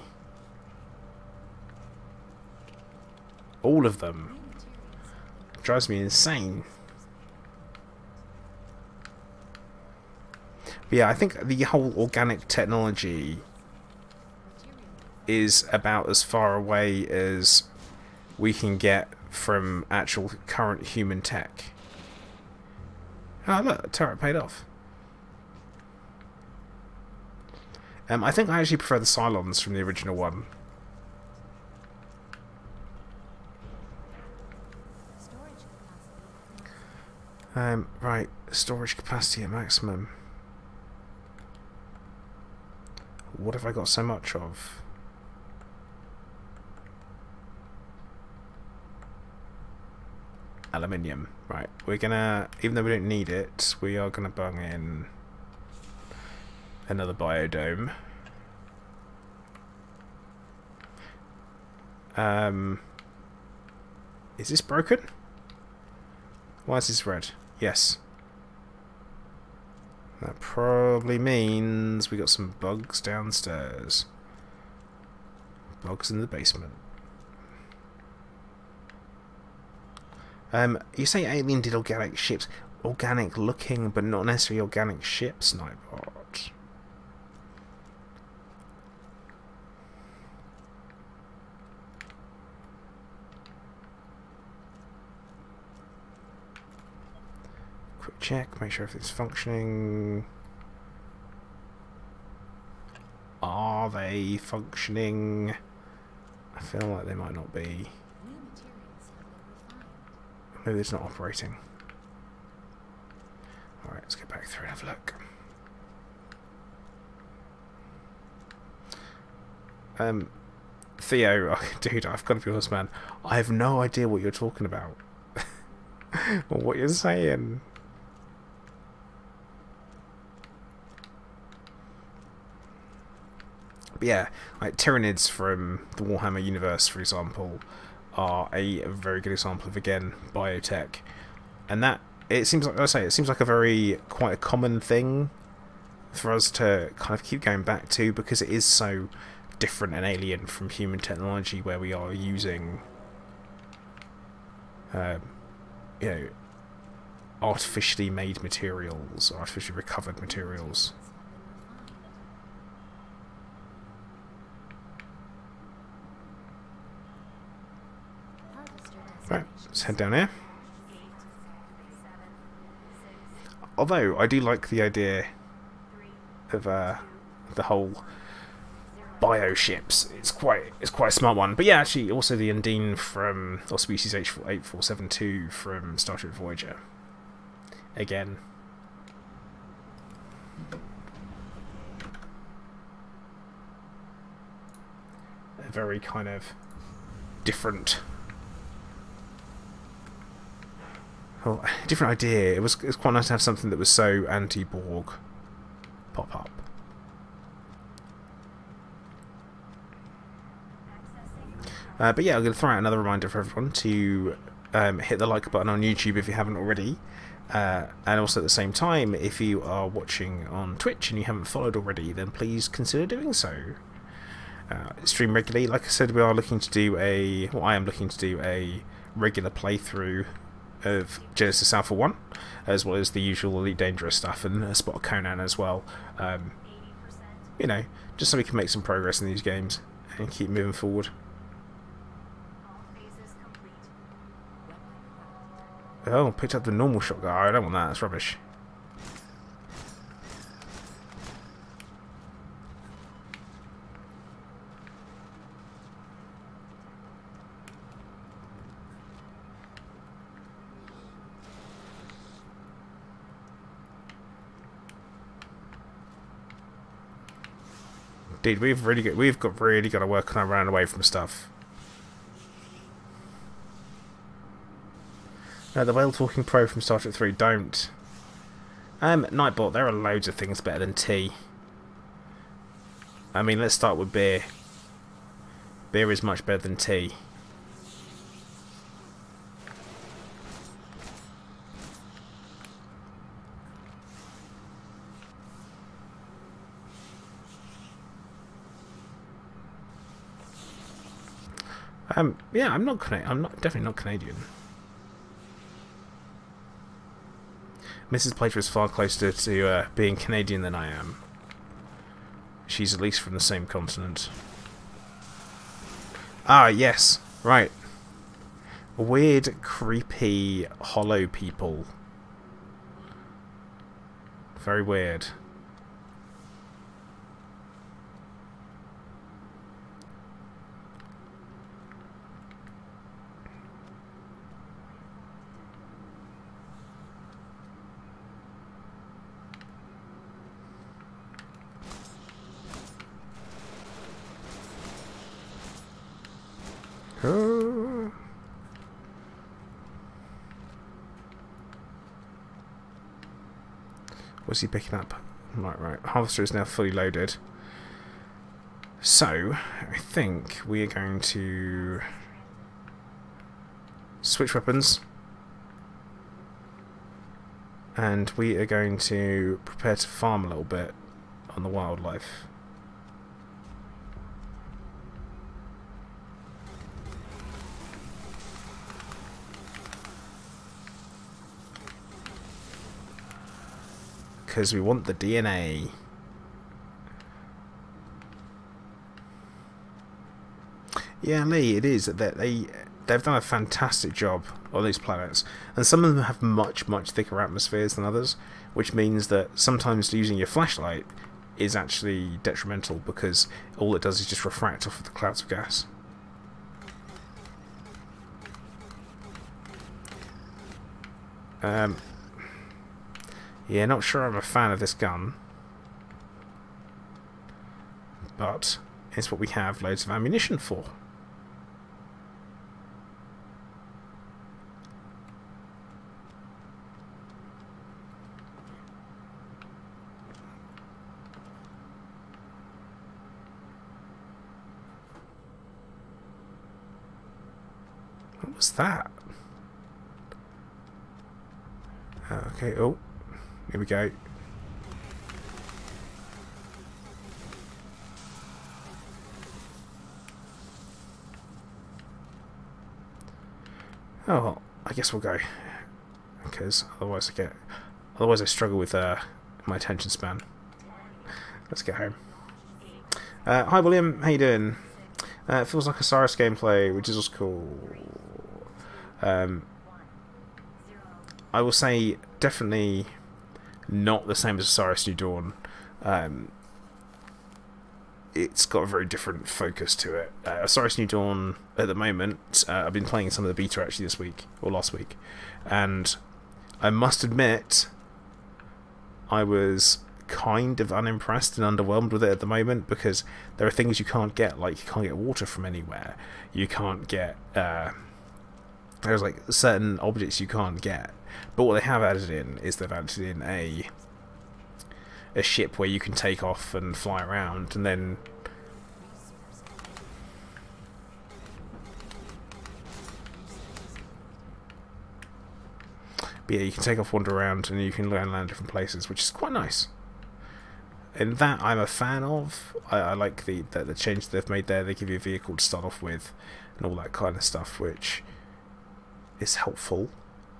All of them. New materials have been Drives me insane. But yeah, I think the whole organic technology material is about as far away as we can get from actual current human tech. Oh look, turret paid off. I think I actually prefer the Cylons from the original one. storage capacity. Right, storage capacity at maximum. What have I got so much of? Aluminium. Right, we're gonna, even though we don't need it, we are gonna bung in another biodome. Is this broken? Why is this red? Yes. That probably means we got some bugs downstairs. Bugs in the basement. You say Alien did organic ships. Organic looking, but not necessarily organic ships, Nightbot. Quick check, make sure everything's functioning. Are they functioning? I feel like they might not be. New materials have been refined. Maybe it's not operating. Alright, let's get back through and have a look. Theo, oh, dude, I've got to be honest, man. I have no idea what you're talking about. Or what you're saying. But yeah, like Tyranids from the Warhammer universe, for example, are a very good example of, again, biotech. And that, it seems like, I say, it seems like quite a common thing for us to kind of keep going back to, because it is so different and alien from human technology, where we are using, you know, artificially made materials, artificially recovered materials. Right, let's head down here. Although I do like the idea of the whole bioships. It's quite a smart one. But yeah, actually, also the Undine from, or Species 8472 from Star Trek Voyager. Again. A very kind of different. Well, different idea. It was quite nice to have something that was so anti-Borg pop up. But yeah, I'm going to throw out another reminder for everyone to hit the like button on YouTube if you haven't already. And also at the same time, if you are watching on Twitch and you haven't followed already, then please consider doing so. Stream regularly. Like I said, we are looking to do I am looking to do a regular playthrough of Genesis Alpha 1, as well as the usual Elite Dangerous stuff and a spot of Conan as well. You know, just so we can make some progress in these games and keep moving forward. Oh, picked up the normal shotgun. I don't want that, that's rubbish. Dude, we've really got to work on our run away from stuff. No, the Whale Talking Pro from Star Trek 3, don't. Nightbot, there are loads of things better than tea. I mean, let's start with beer. Beer is much better than tea. Yeah, I'm definitely not Canadian. Mrs. Plater is far closer to being Canadian than I am. She's at least from the same continent. Ah, yes, right. Weird, creepy, hollow people. Very weird. What's he picking up? Right. Harvester is now fully loaded. So, I think we are going to switch weapons. And we are going to prepare to farm a little bit on the wildlife. Because we want the DNA. Yeah, Lee, it is that they've done a fantastic job on these planets, and some of them have much thicker atmospheres than others, which means that sometimes using your flashlight is actually detrimental because all it does is just refract off of the clouds of gas. Yeah, not sure I'm a fan of this gun, but it's what we have loads of ammunition for. What was that? Okay, oh. Here we go. Oh, well, I guess we'll go, because otherwise I struggle with my attention span. Let's get home. Hi William, how you doing? It feels like a Cyrus gameplay, which is also cool. I will say definitely not the same as Osiris New Dawn. It's got a very different focus to it. Osiris New Dawn, at the moment, I've been playing some of the beta actually this week, or last week, and I must admit, I was kind of unimpressed and underwhelmed with it at the moment, because there are things you can't get, like you can't get water from anywhere. You can't get there's like certain objects you can't get. But what they have added in is they've added in a ship where you can take off and fly around, and then but yeah, you can take off, wander around, and you can land different places, which is quite nice. And that I'm a fan of. I like the change they've made there. They give you a vehicle to start off with and all that kind of stuff, which is helpful.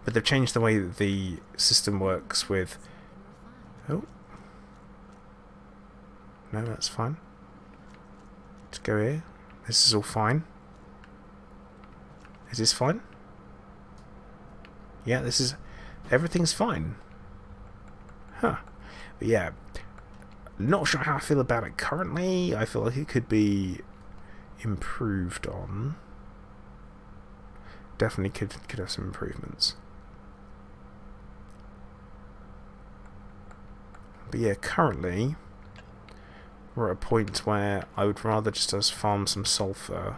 But they've changed the way that the system works with... Oh. No, that's fine. Let's go here. This is all fine. Is this fine? Yeah, this is... Everything's fine. Huh. But yeah, not sure how I feel about it currently. I feel like it could be improved on. Definitely could have some improvements. But yeah, currently we're at a point where I would rather just us farm some sulfur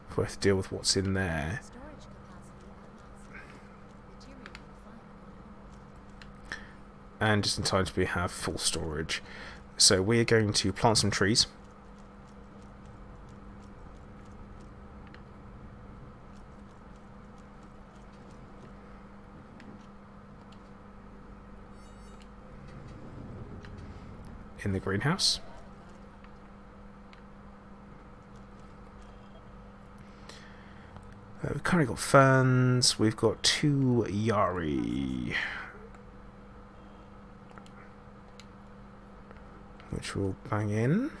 if we have to deal with what's in there. And just in time to have full storage. So we're going to plant some trees. In the greenhouse. We've currently got ferns. We've got 2 Yari, which we'll bang in.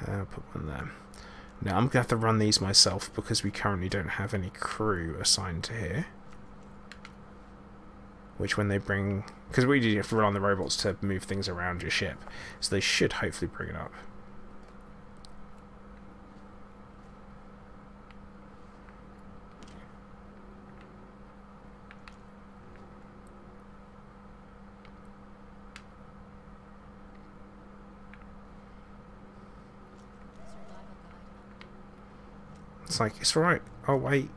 I'll put one there. Now I'm going to have to run these myself because we currently don't have any crew assigned to here. Which when they bring... Because we do have to rely on the robots to move things around your ship. So they should hopefully bring it up. It's like, it's alright. Oh, wait.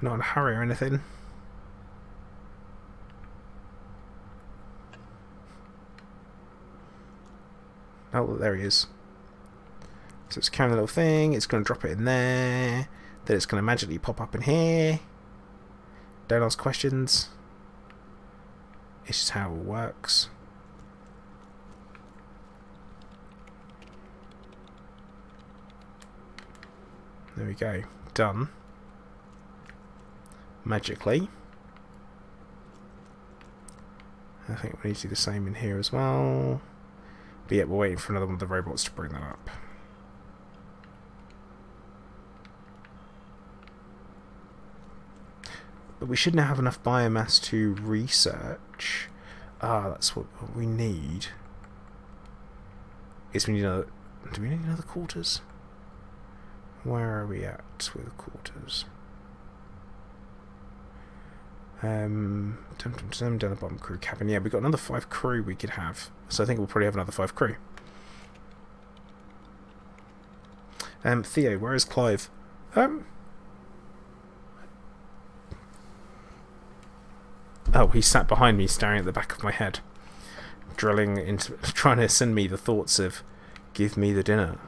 Not in a hurry or anything. Oh, there he is. So it's carrying a little thing. It's going to drop it in there. Then it's going to magically pop up in here. Don't ask questions. It's just how it works. There we go. Done. Magically. I think we need to do the same in here as well. But yeah, we're waiting for another one of the robots to bring that up. But we should now have enough biomass to research. Ah, that's what we need. Is we need another... Do we need another quarters? Where are we at with quarters? Down the bottom crew cabin. Yeah, we've got another 5 crew we could have. So I think we'll probably have another 5 crew. Theo, where is Clive? Oh, he sat behind me staring at the back of my head. Drilling into... trying to send me the thoughts of... Give me the dinner.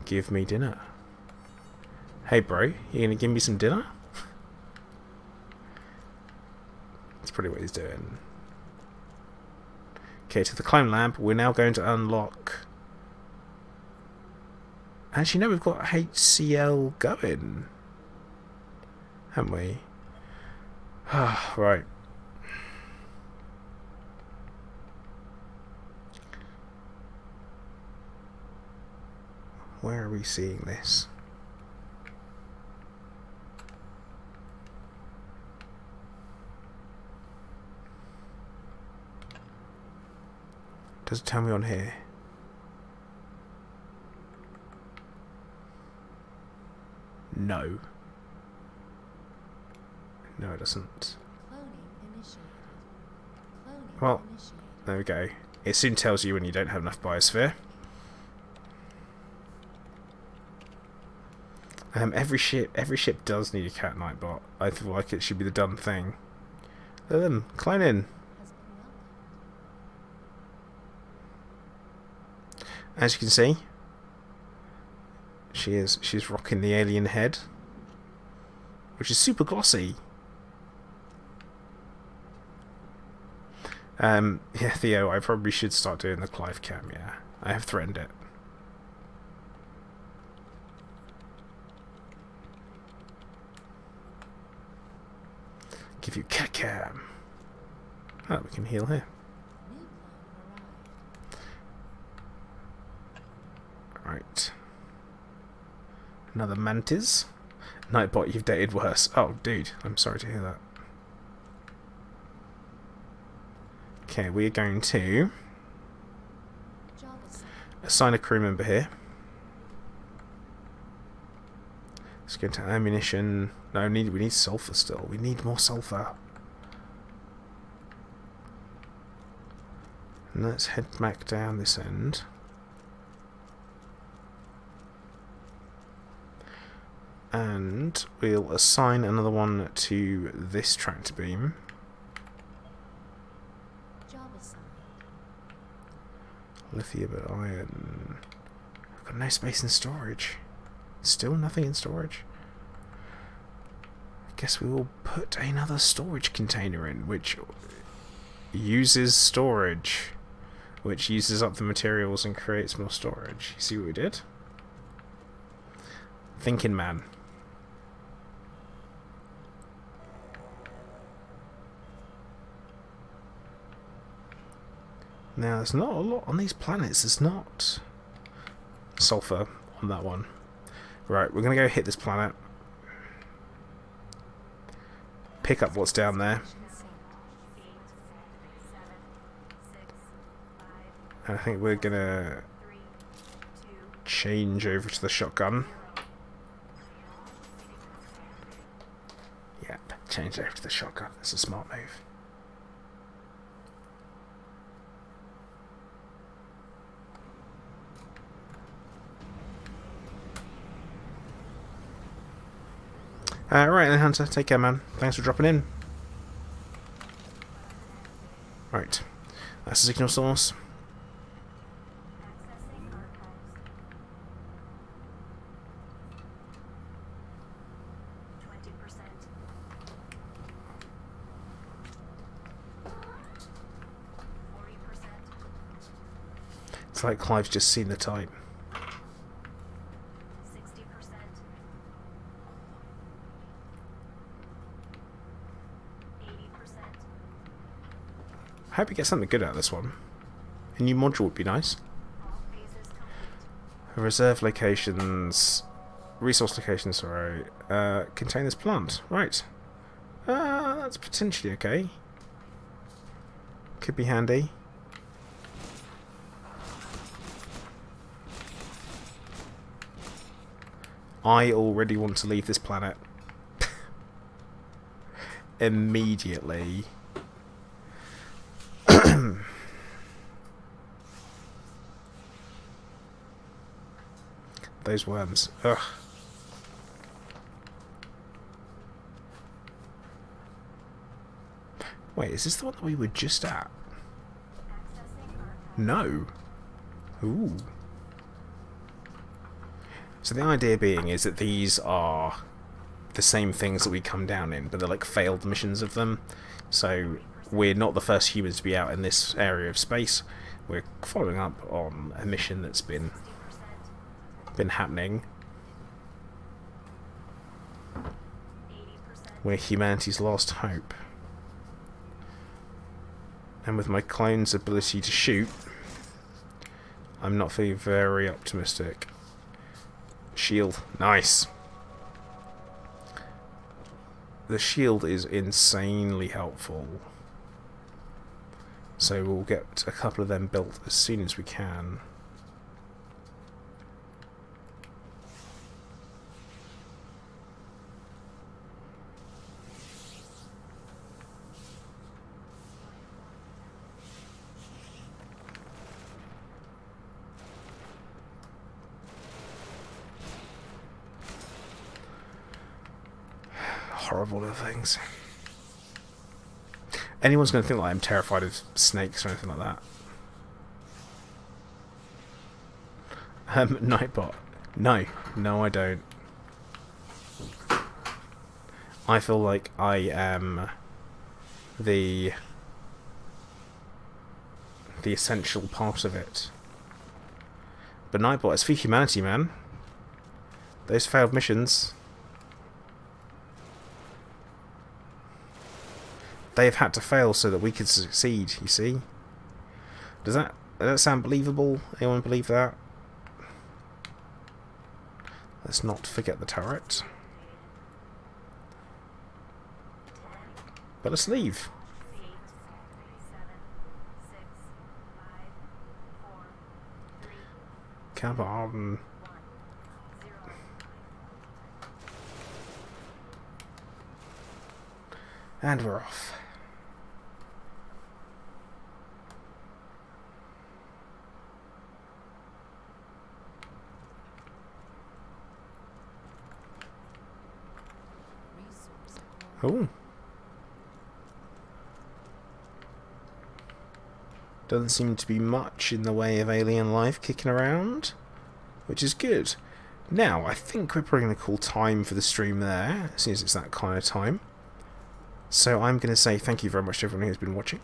Give me dinner. Hey bro, you gonna give me some dinner? That's probably what he's doing. Okay, to the clone lab, we're now going to unlock... Actually, no, we've got HCL going. Haven't we? Ah, right. Where are we seeing this? Does it tell me on here? No. No, it doesn't. Cloning initiated. Cloning Well, initiated. there we go. It soon tells you when you don't have enough biosphere. Every ship does need a cat nightbot. I feel like it should be the done thing. Look at them, clone in. Has been welcomed. As you can see, she's rocking the alien head, which is super glossy. Yeah, Theo, I probably should start doing the Clive cam. Yeah, I have threatened it. Give you cat cam. Oh, we can heal here. New clone arrived. Right. Another mantis. Nightbot, you've dated worse. Oh, dude, I'm sorry to hear that. Okay, we're going to Job assigned. assign a crew member here. Let's go into ammunition. No, we need sulfur still. We need more sulfur. And let's head back down this end. And we'll assign another one to this tractor beam. Job assigned. Lithium and iron. I've got no space in storage. Still nothing in storage. I guess we will put another storage container in, which uses storage. Which uses up the materials and creates more storage. You see what we did? Thinking man. Now, there's not a lot on these planets. There's not sulfur on that one. Right, we're going to go hit this planet. Pick up what's down there. And I think we're going to change over to the shotgun. Yep, change over to the shotgun. That's a smart move. Right then, Hunter. Take care, man. Thanks for dropping in. Right. That's the signal source. Accessing archives. 20%. 40%. It's like Clive's just seen the type. 60%. I hope we get something good out of this one. A new module would be nice. All phases complete. Reserve locations. Resource locations, sorry. Contain this plant. Right. That's potentially okay. Could be handy. I already want to leave this planet. Immediately. Those worms. Ugh. Wait, is this the one that we were just at? Accessing archives. No. Ooh. So the idea being is that these are the same things that we come down in, but they're like failed missions of them. So we're not the first humans to be out in this area of space. We're following up on a mission that's been 60%. happening, 80%. where humanity's lost hope. And with my clone's ability to shoot, I'm not feeling very optimistic. Shield, nice. The shield is insanely helpful, so we'll get a couple of them built as soon as we can. horrible little things. Anyone's going to think that I'm terrified of snakes or anything like that. Nightbot. No. No, I don't. I feel like I am the essential part of it. But Nightbot, it's for humanity, man. Those failed missions, they've had to fail so that we could succeed, you see? Does that sound believable? Anyone believe that? Let's not forget the turret. But let's leave. 8, 7, 6, 5, 4, 3, Come on. 1, 0. And we're off. Resource acquired. Oh. Doesn't seem to be much in the way of alien life kicking around, which is good. Now, I think we're probably going to call time for the stream there, as soon as it's that kind of time. So I'm going to say thank you very much to everyone who's been watching.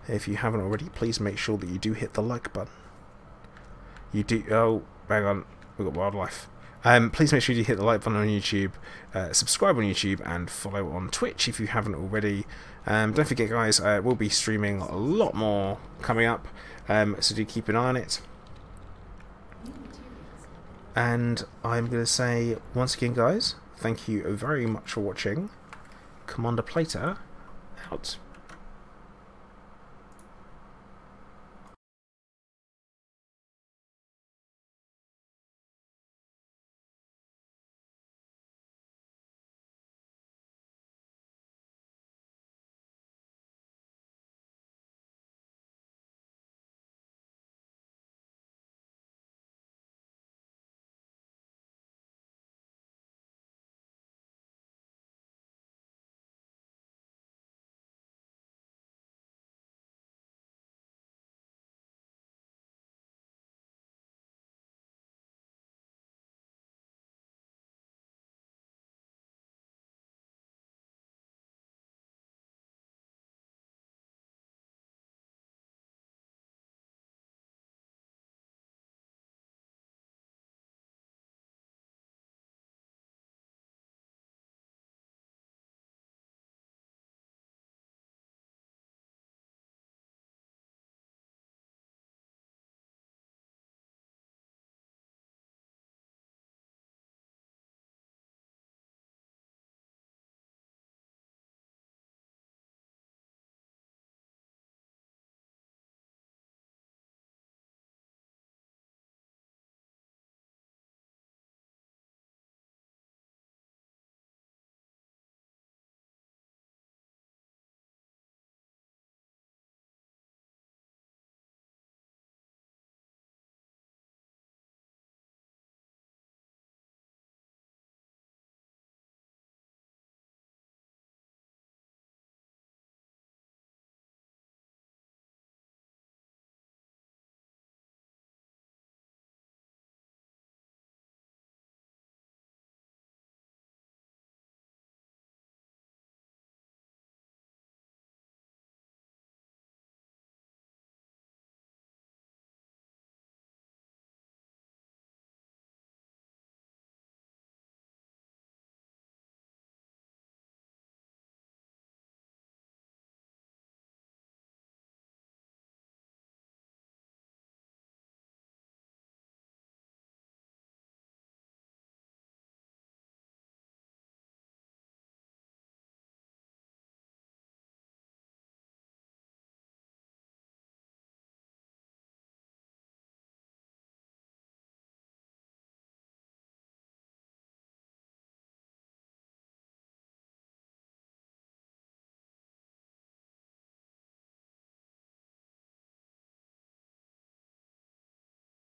If you haven't already, please make sure that you do hit the like button. You do... Oh, hang on. We've got wildlife. Please make sure you hit the like button on YouTube, subscribe on YouTube, and follow on Twitch if you haven't already. Don't forget, guys, we'll be streaming a lot more coming up, so do keep an eye on it. New materials have been And I'm going to say, once again, guys, thank you very much for watching. Commander Plater, out.